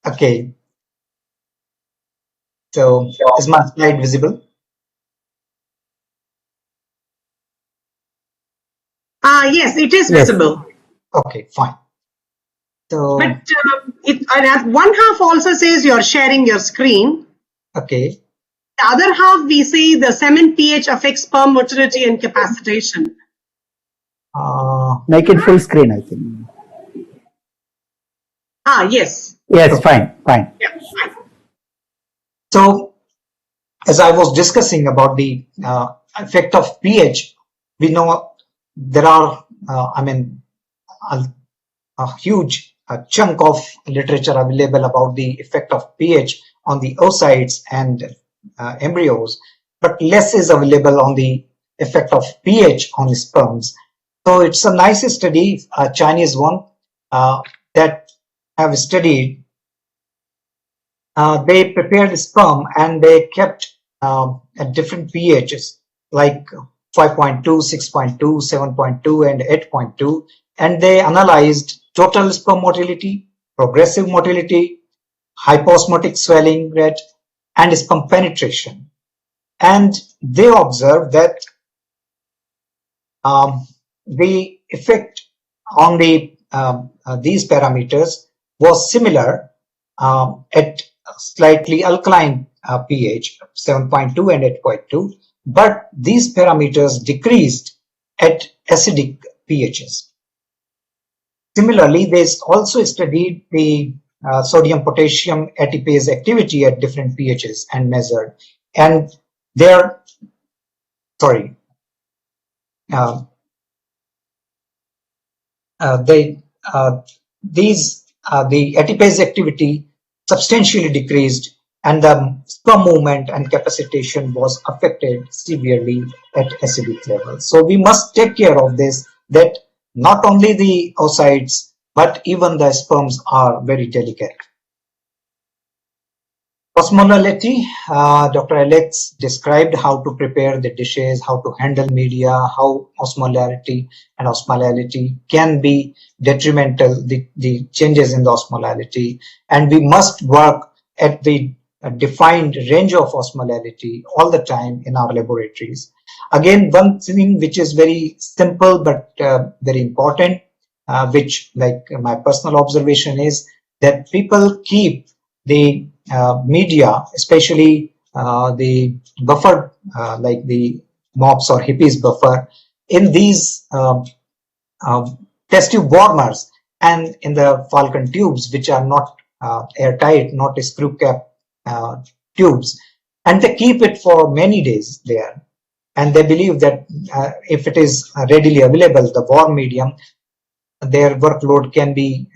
Okay. So is my slide visible? Yes, it is Yes. visible. Okay, fine. So, But one half also says you're sharing your screen. okay. The other half, we see the cement pH affects sperm motility and capacitation. Make it full screen, I think. Yes. Yes, fine, fine. Yeah, fine. So, as I was discussing about the effect of pH, we know there are, a huge chunk of literature available about the effect of pH on the oocytes and embryos, but less is available on the effect of pH on sperms. So it's a nice study, a Chinese one, that have studied. They prepared sperm and they kept at different pHs like 5.2, 6.2, 7.2 and 8.2, and they analyzed total sperm motility, progressive motility, hyposmotic swelling rate, and sperm penetration. And they observed that the effect on these parameters was similar at slightly alkaline pH 7.2 and 8.2, but these parameters decreased at acidic pHs. Similarly, they also studied the sodium potassium ATPase activity at different pHs and measured, and the ATPase activity substantially decreased, and the sperm movement and capacitation was affected severely at acidic levels. So we must take care of this, that not only the oocytes but even the sperms are very delicate. Osmolality, Dr. Alex described how to prepare the dishes, how to handle media, how osmolarity and osmolality can be detrimental, the changes in the osmolality, and we must work at the defined range of osmolality all the time in our laboratories. Again, one thing which is very simple but very important, which like my personal observation is that people keep the media, especially the buffer, like the MOPS or HIPPIES buffer, in these test tube warmers and in the Falcon tubes, which are not airtight, not screw cap tubes, and they keep it for many days there. And they believe that if it is readily available, the warm medium, their workload can be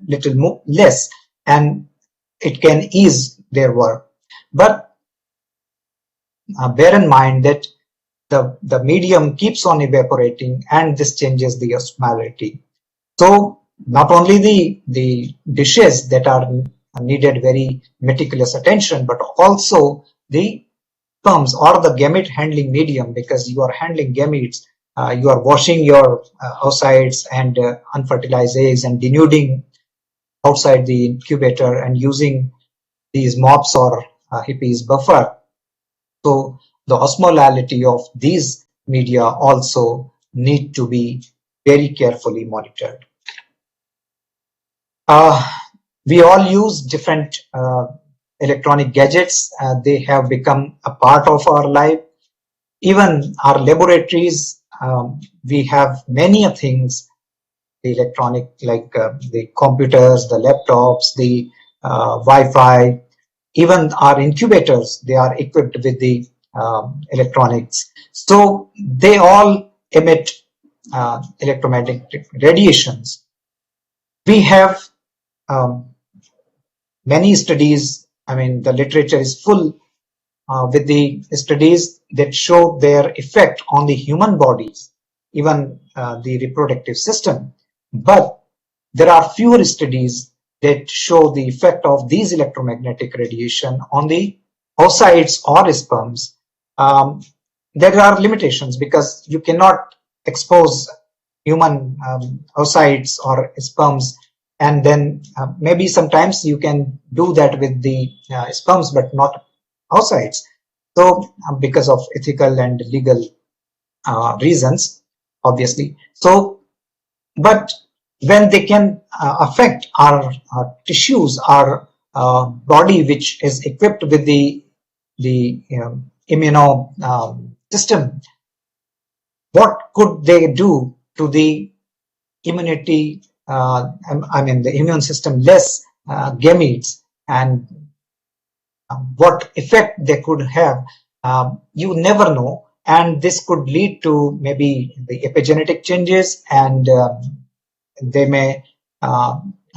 little less, and it can ease their work. But bear in mind that the medium keeps on evaporating and this changes the osmolality. So not only the dishes that are needed very meticulous attention, but also the sperms or the gamete handling medium, because you are handling gametes, you are washing your oocytes and unfertilized eggs and denuding outside the incubator and using these MOPS or HIPPIES buffer. So the osmolality of these media also need to be very carefully monitored. We all use different electronic gadgets. They have become a part of our life. Even our laboratories, we have many things, the electronic, like the computers, the laptops, the Wi-Fi, even our incubators, they are equipped with the electronics. So they all emit electromagnetic radiations. We have many studies, I mean, the literature is full with the studies that show their effect on the human bodies, even the reproductive system. But there are fewer studies that show the effect of these electromagnetic radiation on the oocytes or sperms. There are limitations because you cannot expose human oocytes or sperms, and then maybe sometimes you can do that with the sperms but not oocytes. So because of ethical and legal reasons, obviously. So, but when they can affect our tissues, our body, which is equipped with the immuno system, what could they do to the immunity? I mean, the immune system less gametes, and what effect they could have, you never know, and this could lead to maybe the epigenetic changes, and they may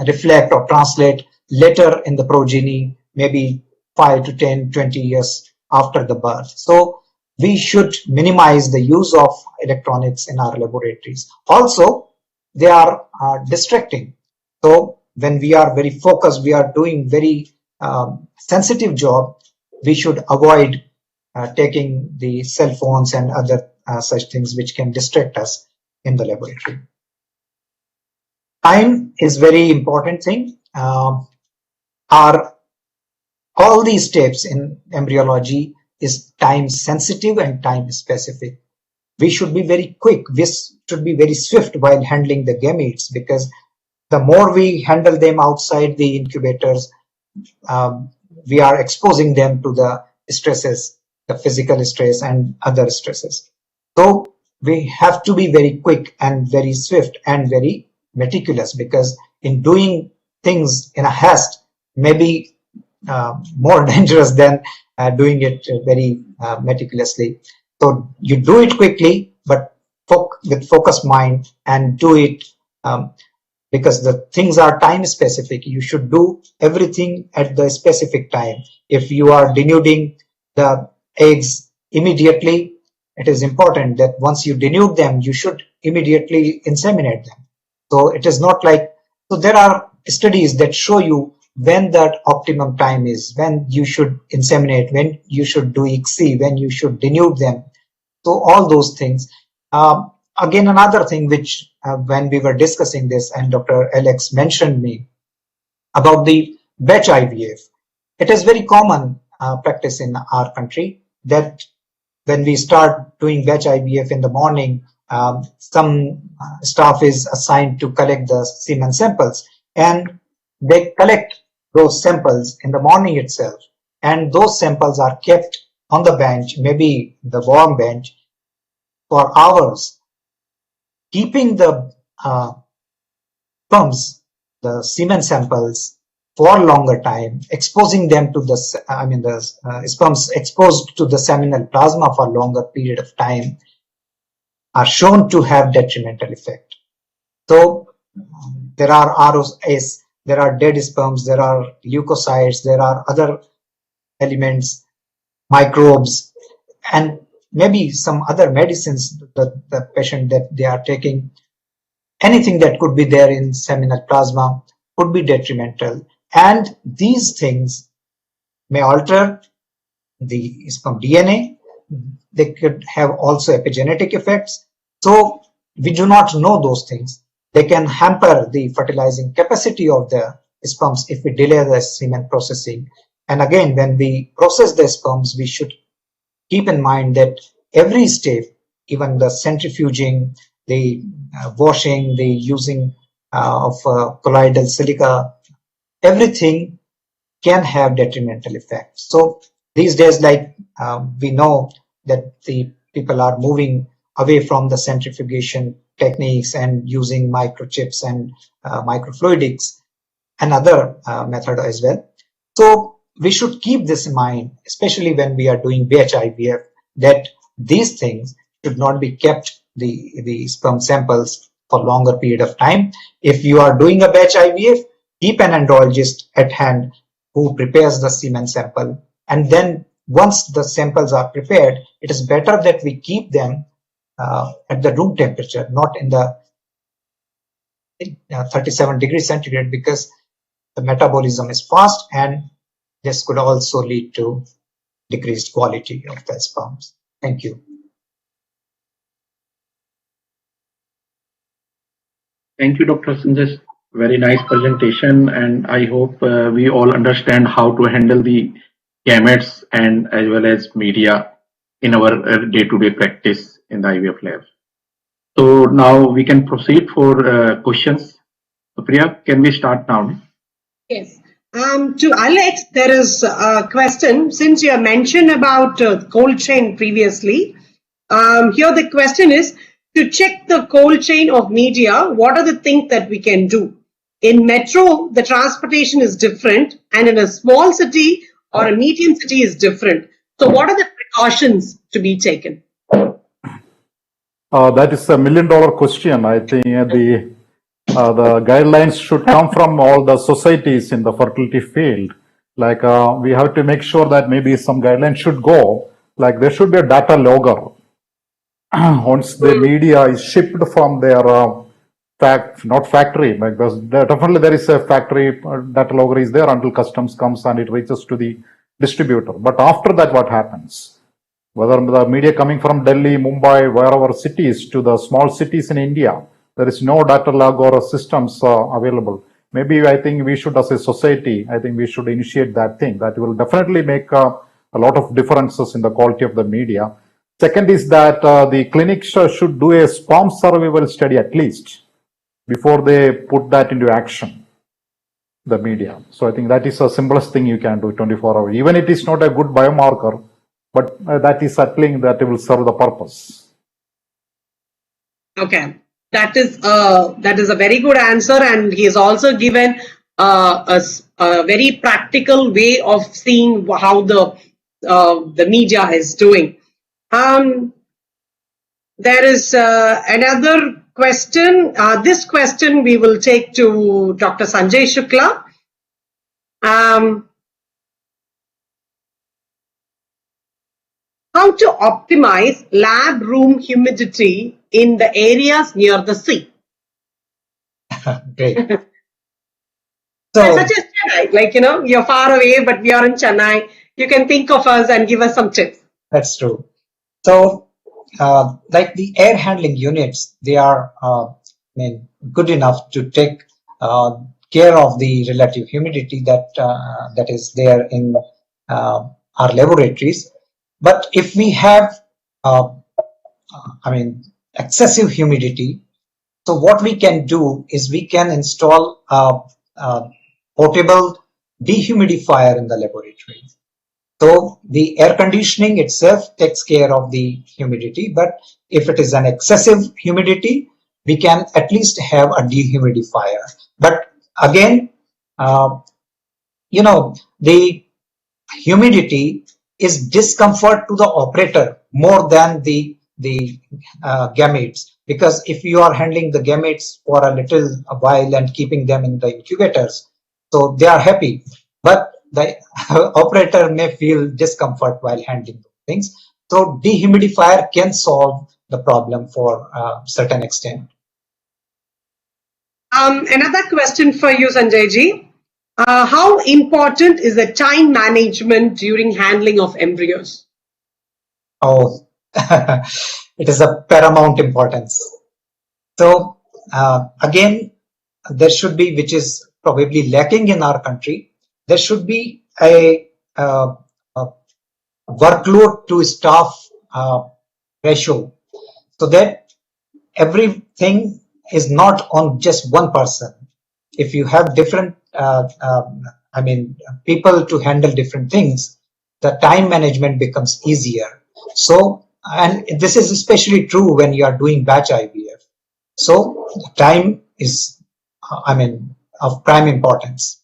reflect or translate later in the progeny, maybe 5 to 10, 20 years after the birth. So we should minimize the use of electronics in our laboratories. Also, they are distracting. So when we are very focused, we are doing very sensitive job, we should avoid taking the cell phones and other such things which can distract us in the laboratory. Time is very important thing. All these steps in embryology is time sensitive and time specific. We should be very quick. We should be very swift while handling the gametes, because the more we handle them outside the incubators, we are exposing them to the stresses, the physical stress and other stresses. So we have to be very quick and very swift and very meticulous, because in doing things in a haste may be more dangerous than doing it very meticulously. So you do it quickly, but with focused mind, and do it because the things are time specific. You should do everything at the specific time. If you are denuding the eggs immediately, it is important that once you denude them, you should immediately inseminate them. So it is not like, so there are studies that show you when that optimum time is, when you should inseminate, when you should do ICSI, when you should denude them. So all those things. Again, another thing which when we were discussing this, and Dr. Alex mentioned me about the batch IVF. It is very common practice in our country that when we start doing batch IVF in the morning, some staff is assigned to collect the semen samples, and they collect those samples in the morning itself, and those samples are kept on the bench, maybe the warm bench, for hours, keeping the sperms, the semen samples, for longer time, exposing them to the, the sperms exposed to the seminal plasma for longer period of time, are shown to have detrimental effect. So there are ROS, there are dead sperms, there are leukocytes, there are other elements, microbes, and maybe some other medicines that the patient that they are taking. Anything that could be there in seminal plasma could be detrimental, and these things may alter the sperm DNA. They could have also epigenetic effects. So we do not know those things. They can hamper the fertilizing capacity of the sperms if we delay the semen processing. And again, when we process the sperms, we should keep in mind that every step, even the centrifuging, the washing, the using of colloidal silica, everything can have detrimental effects. So these days, like we know that the people are moving away from the centrifugation techniques and using microchips and microfluidics, another method as well. So we should keep this in mind, especially when we are doing batch IVF, that these things should not be kept, the sperm samples, for longer period of time. If you are doing a batch IVF, keep an andrologist at hand who prepares the semen sample. And then once the samples are prepared, it is better that we keep them at the room temperature, not in the 37 degrees centigrade, because the metabolism is fast and this could also lead to decreased quality of the sperms. Thank you. Thank you, Dr. Sanjay. Very nice presentation, and I hope we all understand how to handle the gametes and as well as media in our day-to-day practice in the IVF lab. So now we can proceed for questions. So Priya, can we start now? Yes. To Alex, there is a question. Since you have mentioned about cold chain previously, here the question is, to check the cold chain of media, what are the things that we can do? In metro, the transportation is different, and in a small city or a medium city is different. So what are the precautions to be taken? That is $1 million question. I think the guidelines should come from all the societies in the fertility field. Like we have to make sure that maybe some guidelines should go, like there should be a data logger. Once the media is shipped from their not factory, because definitely there is a factory data logger is there until customs comes and it reaches to the distributor. But after that, what happens? Whether the media coming from Delhi, Mumbai, wherever cities to the small cities in India, there is no data log or systems available. Maybe I think we should, as a society, I think we should initiate that thing. That will definitely make a lot of differences in the quality of the media. Second is that the clinics should do a sperm survival study at least before they put that into action, the media. So I think that is the simplest thing you can do 24 hours. Even it is not a good biomarker, but that is settling that it will serve the purpose. Okay. That is a very good answer, and he has also given a very practical way of seeing how the media is doing. There is another question. This question we will take to Dr. Sanjay Shukla. How to optimize lab room humidity in the areas near the sea? Great. So, such as Chennai, like, you're far away, but we are in Chennai. You can think of us and give us some tips. that's true. So, like the air handling units, they are good enough to take care of the relative humidity that is there in our laboratories. But if we have, excessive humidity, so what we can do is we can install a portable dehumidifier in the laboratory. So the air conditioning itself takes care of the humidity, but if it is an excessive humidity, we can at least have a dehumidifier. But again, the humidity is discomfort to the operator more than the gametes, because if you are handling the gametes for a little while and keeping them in the incubators, so they are happy, but the operator may feel discomfort while handling things. So dehumidifier can solve the problem for a certain extent. Another question for you, Sanjay ji. How important is the time management during handling of embryos? Oh, it is a paramount importance. So again, there should be, which is probably lacking in our country, there should be a workload to staff ratio, so that everything is not on just one person. If you have different people to handle different things, the time management becomes easier. So, and this is especially true when you are doing batch IVF. So time is, of prime importance.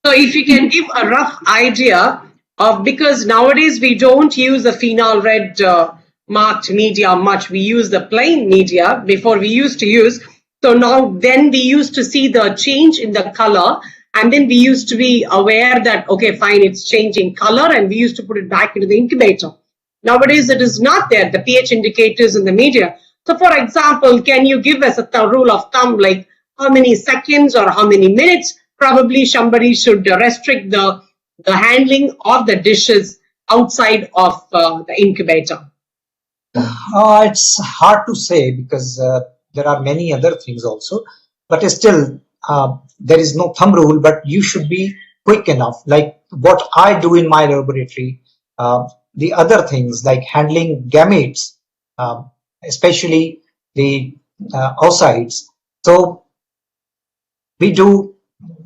So if you can give a rough idea of, because nowadays we don't use the phenol red marked media much, we use the plain media before we used to use. So now then we used to see the change in the color And then we used to be aware that, okay, fine, it's changing color, and we used to put it back into the incubator. Nowadays, it is not there, the pH indicators in the media. So, for example, can you give us a rule of thumb, like how many seconds or how many minutes? Probably somebody should restrict the handling of the dishes outside of the incubator. It's hard to say because there are many other things also, but still there is no thumb rule, but you should be quick enough. Like what I do in my laboratory, the other things like handling gametes, especially the oocytes. So we do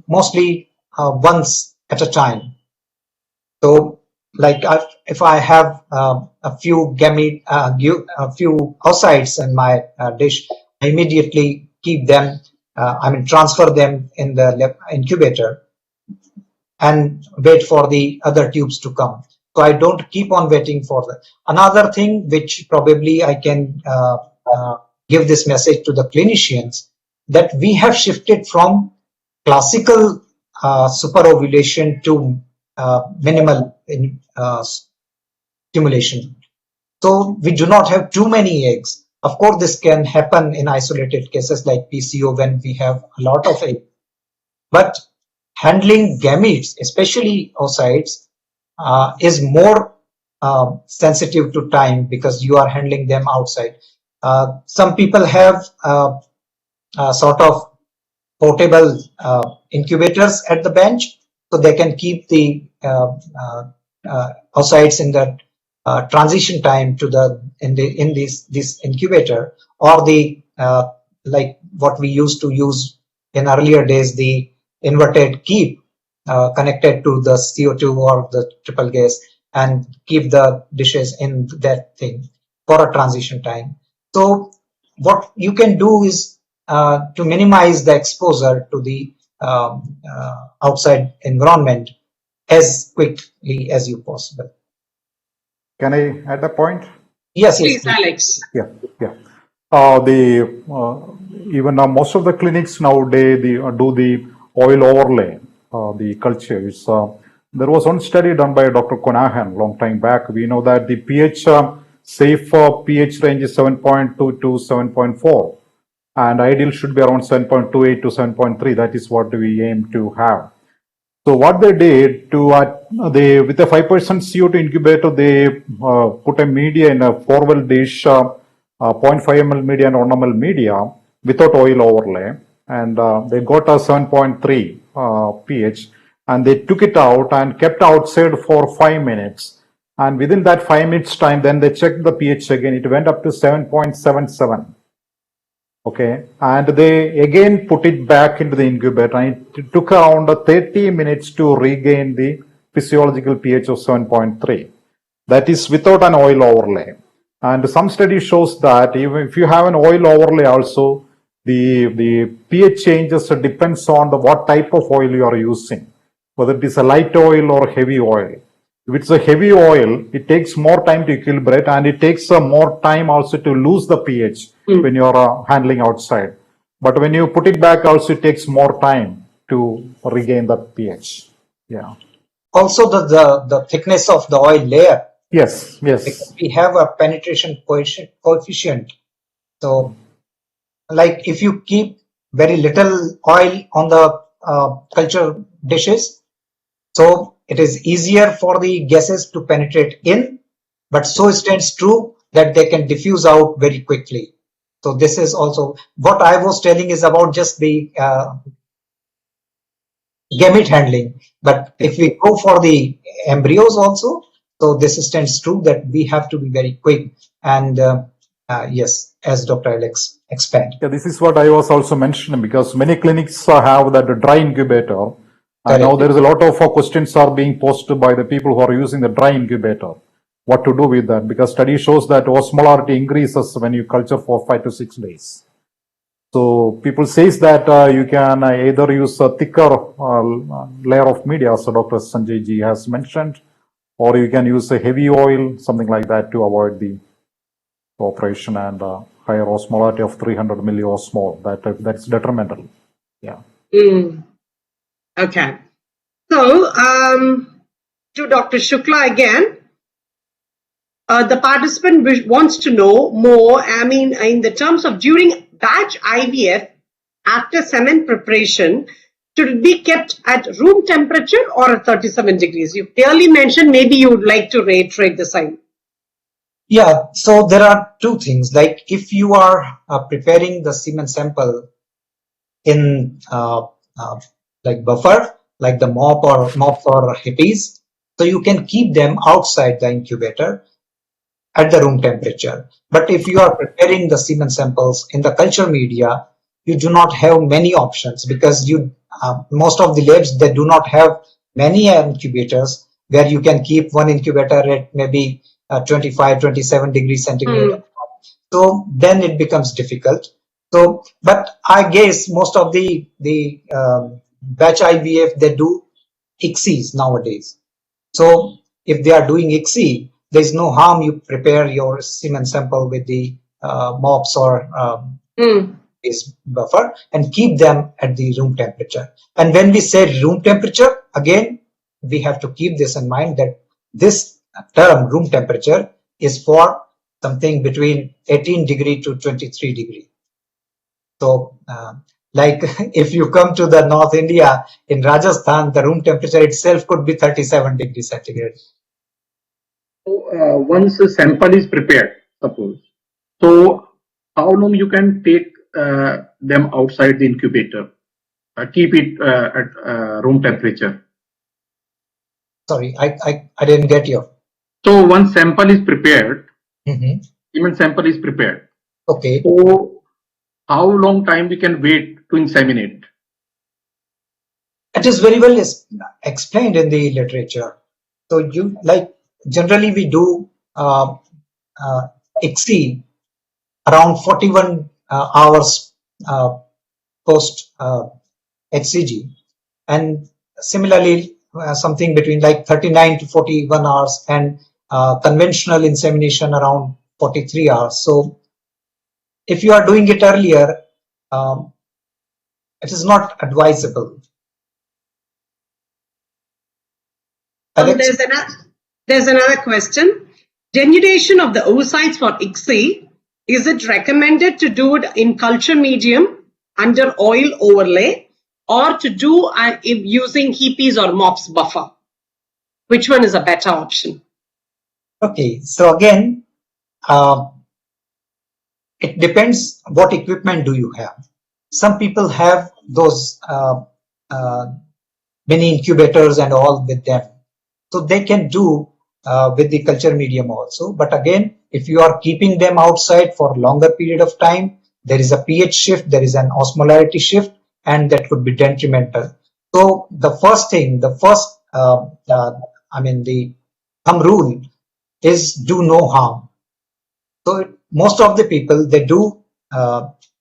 mostly once at a time. So like if I have a few a few oocytes in my dish, I immediately keep them, transfer them in the incubator and wait for the other tubes to come. So I don't keep on waiting for that. Another thing which probably I can give this message to the clinicians, that we have shifted from classical superovulation to minimal stimulation. So we do not have too many eggs. Of course, this can happen in isolated cases like PCO when we have a lot of eggs. But handling gametes, especially oocytes, is more sensitive to time because you are handling them outside. Some people have sort of portable incubators at the bench, so they can keep the oocytes in the transition time to this incubator, or the like what we used to use in earlier days, the inverted keep connected to the CO2 or the triple gas, and keep the dishes in that thing for a transition time. So what you can do is to minimize the exposure to the outside environment as quickly as you possible. Can I add a point? Yes, Please, yes. Alex. Yeah, yeah. Even most of the clinics nowadays do the oil overlay, the cultures. There was one study done by Dr. Conahan long time back. We know that the pH safe pH range is 7.2 to 7.4, and ideal should be around 7.28 to 7.3. That is what we aim to have. So what they did to with a 5% CO2 incubator, they put a media in a 4-well dish, 0.5 ml media and 1 ml media without oil overlay, and they got a 7.3 pH, and they took it out and kept outside for 5 minutes. And within that 5 minutes time, then they checked the pH again. It went up to 7.77. Okay, and they again put it back into the incubator, and it took around 30 minutes to regain the physiological pH of 7.3. That is without an oil overlay. And some study shows that even if you have an oil overlay also, the pH changes depends on what type of oil you are using, whether it is a light oil or heavy oil. If it's a heavy oil, it takes more time to equilibrate, and it takes more time also to lose the pH when you're handling outside. But when you put it back also, it takes more time to regain the pH. Yeah. Also the thickness of the oil layer. Yes, yes. Because we have a penetration coefficient. So like if you keep very little oil on the culture dishes, so it is easier for the gases to penetrate in, but so stands true that they can diffuse out very quickly. So this is also what I was telling is about just the gamete handling. But if we go for the embryos also, so this stands true that we have to be very quick. And yes, as Dr. Alex explained. Yeah, this is what I was also mentioning, because many clinics have that dry incubator. And now there is a lot of questions are being posted by the people who are using the dry incubator. What to do with that? Because study shows that osmolarity increases when you culture for 5 to 6 days. So people says that you can either use a thicker layer of media, so Dr. Sanjay ji has mentioned, or you can use a heavy oil, something like that, to avoid the operation, and higher osmolarity of 300 milliosmol. That's detrimental. Yeah. Okay. So, to Dr. Shukla again. The participant wants to know more, I mean, in the terms of during batch IVF, after semen preparation, should it be kept at room temperature or at 37 degrees? You clearly mentioned, maybe you would like to reiterate the same. Yeah, so there are two things. Like if you are preparing the semen sample in like buffer, like the mops or hippies, so you can keep them outside the incubator at the room temperature. But if you are preparing the semen samples in the culture media, you do not have many options, because most of the labs, they do not have many incubators where you can keep one incubator at maybe 25, 27 degrees centigrade. So then it becomes difficult. So, but I guess most of the batch IVF, they do ICSIs nowadays. So if they are doing ICSI, there is no harm you prepare your semen sample with the mops or this buffer and keep them at the room temperature. And when we say room temperature, again, we have to keep this in mind that this term room temperature is for something between 18 degree to 23 degree. So like if you come to the North India, in Rajasthan, the room temperature itself could be 37 degrees centigrade. So once a sample is prepared, suppose, so how long you can take them outside the incubator? Keep it at room temperature. Sorry, I didn't get you. So once sample is prepared, Mm-hmm. semen sample is prepared. Okay. So how long time we can wait to inseminate? It is very well explained in the literature. So you like generally we do ICSI around 41 hours post HCG, and similarly something between like 39 to 41 hours, and conventional insemination around 43 hours. So if you are doing it earlier, it is not advisable. There's another question. Denudation of the oocytes for ICSI, is it recommended to do it in culture medium under oil overlay, or to do using hippies or mops buffer? Which one is a better option? Okay, so again, it depends what equipment do you have. Some people have those mini incubators and all with them, so they can do with the culture medium also. But again, if you are keeping them outside for a longer period of time, there is a pH shift, there is an osmolarity shift, and that could be detrimental. So the first thing, the thumb rule is do no harm. So most of the people, they do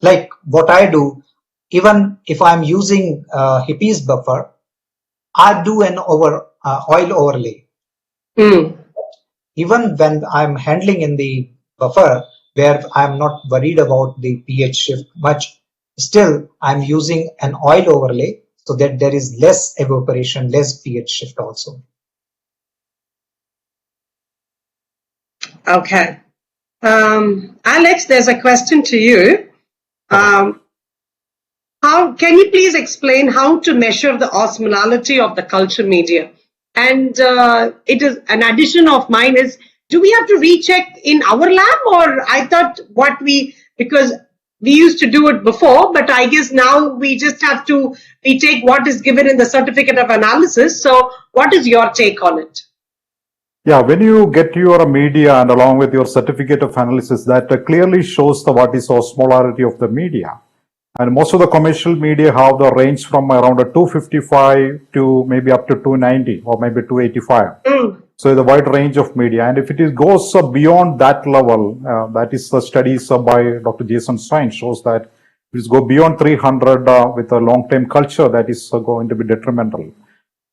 like what I do. Even if I'm using hippies buffer, I do an oil overlay. Even when I'm handling in the buffer, where I'm not worried about the pH shift much, still I'm using an oil overlay so that there is less evaporation, less pH shift also. Okay. Alex, there's a question to you. How can you please explain how to measure the osmolality of the culture media? And it is an addition of mine is, do we have to recheck in our lab, or I thought because we used to do it before, but I guess now we just have to retake what is given in the certificate of analysis. So what is your take on it? Yeah, when you get your media and along with your certificate of analysis, that clearly shows what is osmolarity of the media. And most of the commercial media have the range from around 255 to maybe up to 290 or maybe 285. So the wide range of media. And if it goes beyond that level, that is the studies by Dr. Jason Stein shows that if it goes beyond 300 with a long-term culture, that is going to be detrimental.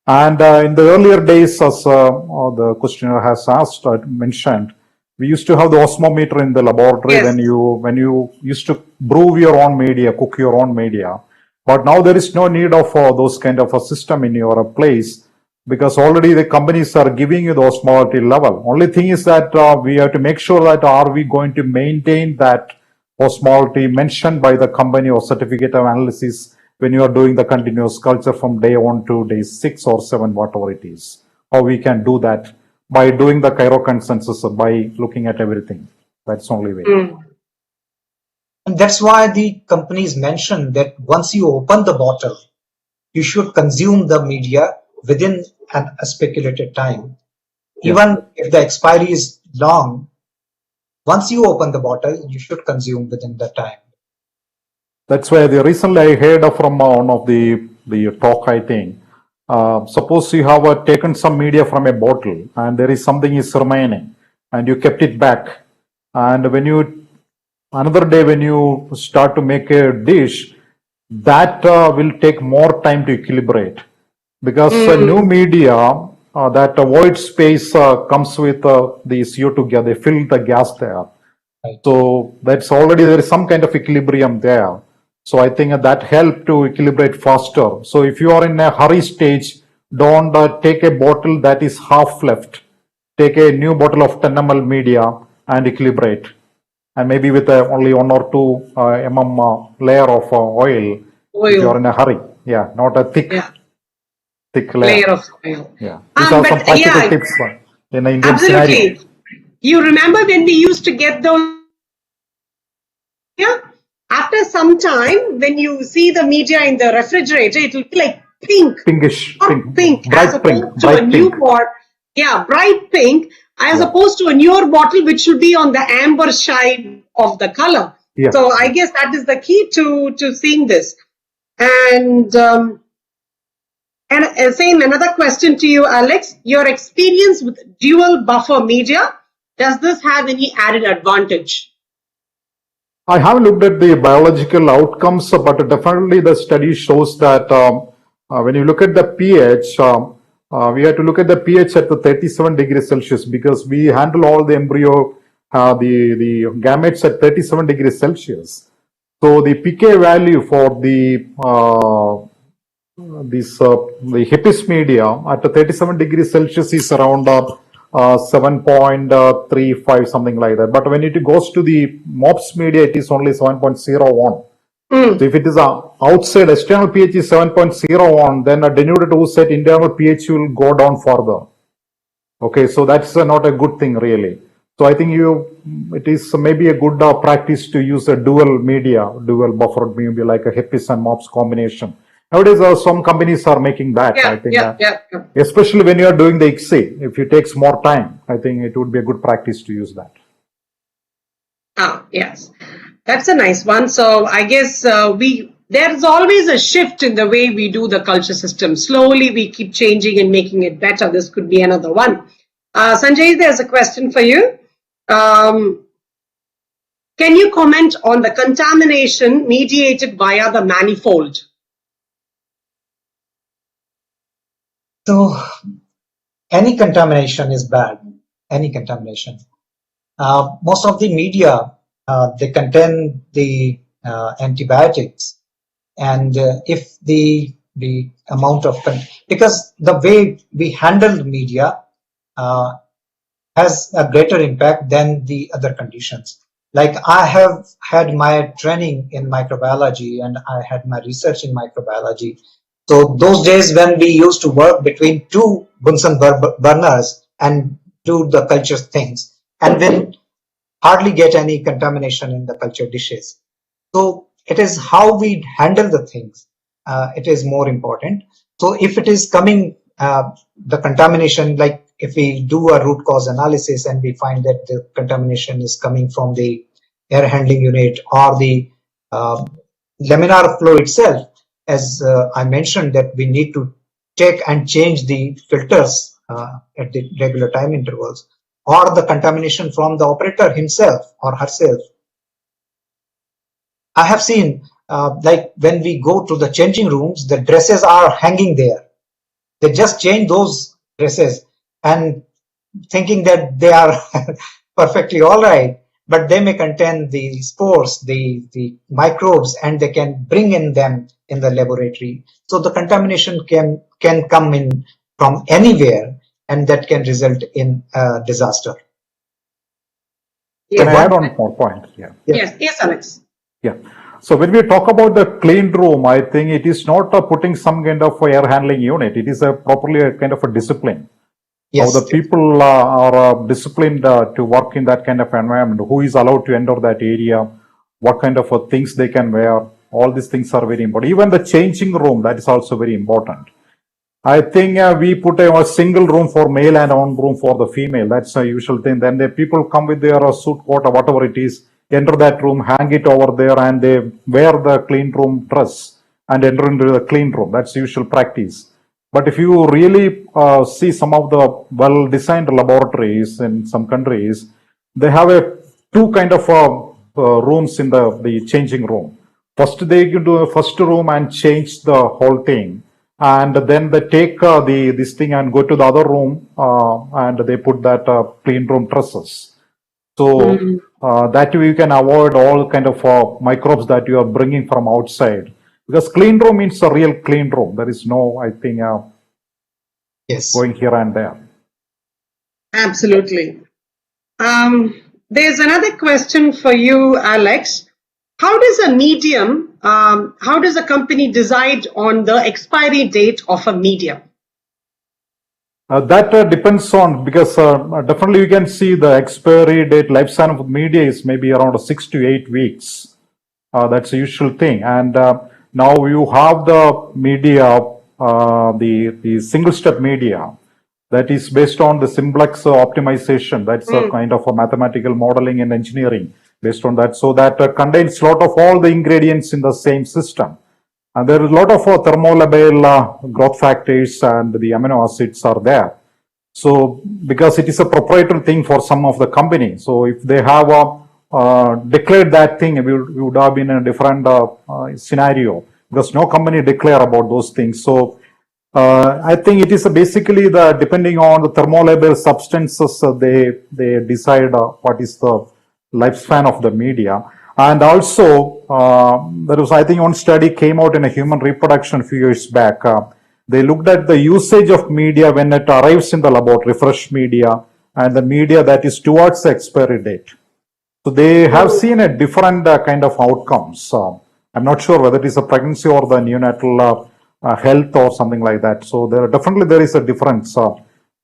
And in the earlier days, as the questioner has mentioned, we used to have the osmometer in the laboratory. Yes. When you used to brew your own media, cook your own media, But now there is no need of those kind of a system in your place, because already the companies are giving you the osmolality level. Only thing is that we have to make sure that are we going to maintain that osmolality mentioned by the company or certificate of analysis when you are doing the continuous culture from day 1 to day 6 or 7, whatever it is. How we can do that by doing the Cairo consensus, by looking at everything. That's the only way. And that's why the companies mention that once you open the bottle, you should consume the media within a speculated time. Even if the expiry is long, once you open the bottle, you should consume within the time. That's why recently I heard from one of the talk, I think. Suppose you have taken some media from a bottle and there is something is remaining and you kept it back. And when you, another day when you start to make a dish, that will take more time to equilibrate. Because new media, that void space comes with the CO2 gas, they fill the gas there. Right. So that's already, there is some kind of equilibrium there. So I think that help to equilibrate faster. So if you are in a hurry stage, don't take a bottle that is half left. Take a new bottle of 10 ml media and equilibrate. And maybe with only 1 or 2 mm layer of oil, if you are in a hurry. Yeah, not a thick layer of oil. Yeah, these are some practical tips in an Indian scenario. You remember when we used to get those? Yeah. After some time, when you see the media in the refrigerator, it will be like pink. Pinkish. Pink. Bright as pink. opposed to a new bottle. Yeah, bright pink. As opposed to a newer bottle, which should be on the amber side of the color. Yeah. So I guess that is the key to seeing this. And same another question to you, Alex. Your experience with dual buffer media, does this have any added advantage? I haven't looked at the biological outcomes, but definitely the study shows that when you look at the pH, we have to look at the pH at the 37 degrees Celsius, because we handle all the embryo, the gametes at 37 degrees Celsius. So the pK value for the HEPIS media at 37 degrees Celsius is around 7.35, something like that. But when it goes to the MOPS media, it is only 7.01. So if it is outside, external pH is 7.01, then a denuded ooze at internal pH will go down further. Okay, so that's not a good thing really. So I think it is maybe a good practice to use a dual media, dual buffered media, like a HEPIS and MOPS combination. Nowadays, some companies are making that. I think, especially when you are doing the ICSI, if it takes more time, I think it would be a good practice to use that. Yes, that's a nice one. So I guess there's always a shift in the way we do the culture system. Slowly we keep changing and making it better. This could be another one. Sanjay, there's a question for you. Can you comment on the contamination mediated via the manifold? So any contamination is bad, any contamination. Most of the media, they contain the antibiotics, and if the amount of, because the way we handle media has a greater impact than the other conditions. Like I have had my training in microbiology and I had my research in microbiology. So those days when we used to work between 2 Bunsen burners and do the culture things, and then hardly get any contamination in the culture dishes. So it is how we handle the things. It is more important. So if it is coming, the contamination, like if we do a root cause analysis and we find that the contamination is coming from the air handling unit or the laminar flow itself, as I mentioned, that we need to check and change the filters at the regular time intervals, or the contamination from the operator himself or herself. I have seen, like when we go to the changing rooms, the dresses are hanging there. They just change those dresses and thinking that they are perfectly all right, but they may contain the spores, the microbes, and they can bring in them in the laboratory. So the contamination can come in from anywhere, and that can result in a disaster. Can I Yes. add on more point? Yeah. Yes, Alex. Yeah. So when we talk about the clean room, I think it is not putting some kind of air handling unit. It is a properly a kind of a discipline. Yes. How the people are disciplined to work in that kind of environment, who is allowed to enter that area, what kind of things they can wear, all these things are very important. Even the changing room, that is also very important. I think we put a single room for male and one room for the female. That's a usual thing. Then the people come with their suit coat or whatever it is, enter that room, hang it over there, and they wear the clean room dress and enter into the clean room. That's usual practice. But if you really see some of the well-designed laboratories in some countries, they have two kind of rooms in the changing room. First, they do a first room and change the whole thing, and then they take this thing and go to the other room and they put that clean room dresses. So that way you can avoid all kind of microbes that you are bringing from outside. Because clean room means a real clean room. There is no, I think, Yes. going here and there. Absolutely. There's another question for you, Alex. How does a company decide on the expiry date of a medium? That depends on, because definitely you can see the expiry date, lifespan of media is maybe around 6 to 8 weeks. That's the usual thing. And now you have the media, the single step media, that is based on the simplex optimization. That's a kind of a mathematical modeling and engineering based on that. So that contains a lot of all the ingredients in the same system. And there is a lot of thermolabile growth factors and the amino acids are there. So because it is a proprietary thing for some of the company. So if they have declared that thing, we would have been in a different scenario, because no company declare about those things. So I think it is basically the depending on the thermolabile substances, they decide what is the lifespan of the media. And also, there was, I think, one study came out in a human reproduction a few years back. They looked at the usage of media when it arrives in the laboratory, fresh media, and the media that is towards the expiry date. So they have seen a different kind of outcomes. I'm not sure whether it is a pregnancy or the neonatal health or something like that. So there is a difference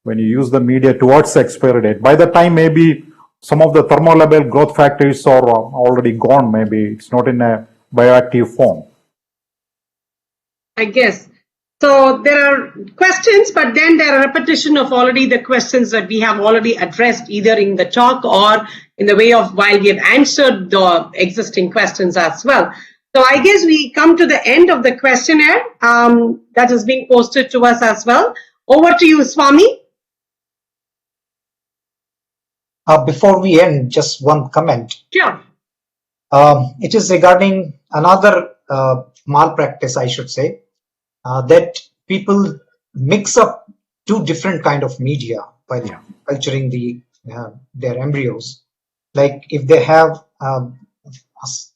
when you use the media towards the expiry date. By the time maybe some of the thermolabile growth factors are already gone, maybe it's not in a bioactive form. I guess. So there are questions, but then there are repetition of already the questions that we have already addressed either in the talk or in the way of while we have answered the existing questions as well. So I guess we come to the end of the questionnaire that is being posted to us as well. Over to you, Swami. Before we end, just one comment. Sure. It is regarding another malpractice, I should say, that people mix up two different kind of media while culturing their embryos. Like if they have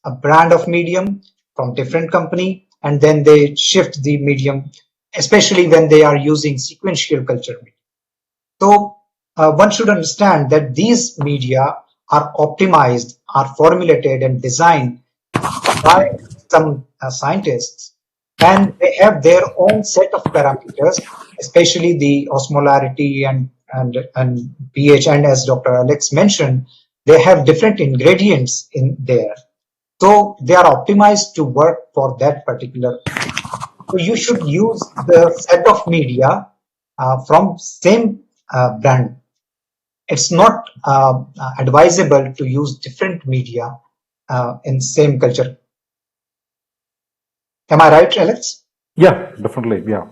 a brand of medium from different company, and then they shift the medium, especially when they are using sequential culture media. So one should understand that these media are optimized, are formulated and designed by some scientists, and they have their own set of parameters, especially the osmolarity and pH, and as Dr. Alex mentioned, they have different ingredients in there. So they are optimized to work for that particular. So you should use the set of media from same brand. It's not advisable to use different media in same culture. Am I right, Alex? Yeah, definitely. Yeah.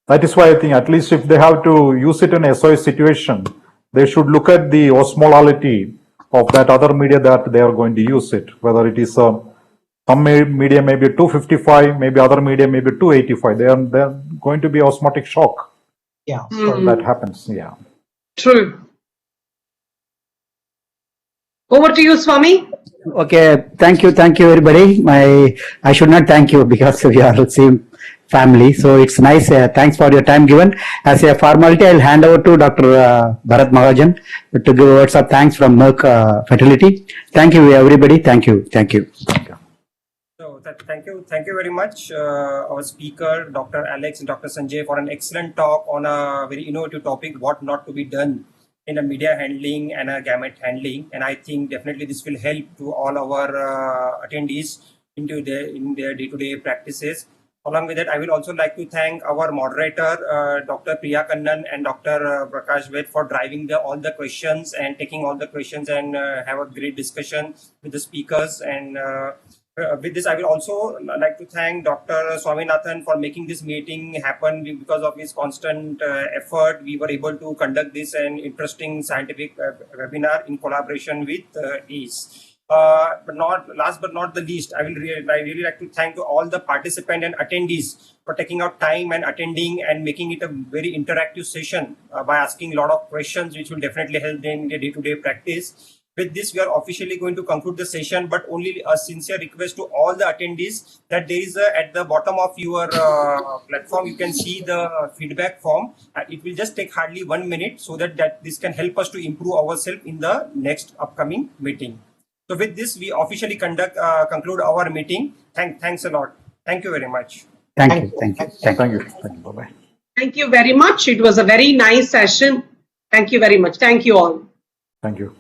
That is why I think at least if they have to use it in a SOS situation, they should look at the osmolality of that other media that they are going to use it, whether it is some media maybe 255, maybe other media maybe 285. They're going to be osmotic shock. Yeah. So that happens. Yeah. True. Over to you, Swami. Okay, thank you, everybody. I should not thank you because we are the same family. So it's nice. Thanks for your time given. As a formality, I'll hand over to Dr. Bharat Mahajan to give words of thanks from Merck Fertility. Thank you, everybody. Thank you. So thank you very much, our speaker, Dr. Alex and Dr. Sanjay, for an excellent talk on a very innovative topic, what not to be done in a media handling and a gamete handling. And I think definitely this will help to all our attendees in their day-to-day practices. Along with that, I will also like to thank our moderator, Dr. Priya Kannan and Dr. Prakash Ved for driving all the questions and taking all the questions and have a great discussion with the speakers. And with this, I will also like to thank Dr. Swaminathan for making this meeting happen. Because of his constant effort, we were able to conduct this an interesting scientific webinar in collaboration with ACE. But last but not the least, I really like to thank to all the participants and attendees for taking out time and attending and making it a very interactive session by asking a lot of questions, which will definitely help them in their day-to-day practice. With this, we are officially going to conclude the session, but only a sincere request to all the attendees that there is at the bottom of your platform, you can see the feedback form. It will just take hardly 1 minute so that this can help us to improve ourselves in the next upcoming meeting. So with this, we officially conclude our meeting. Thanks a lot. Thank you very much. Thank you. Bye-bye. Thank you very much. It was a very nice session. Thank you very much. Thank you all. Thank you.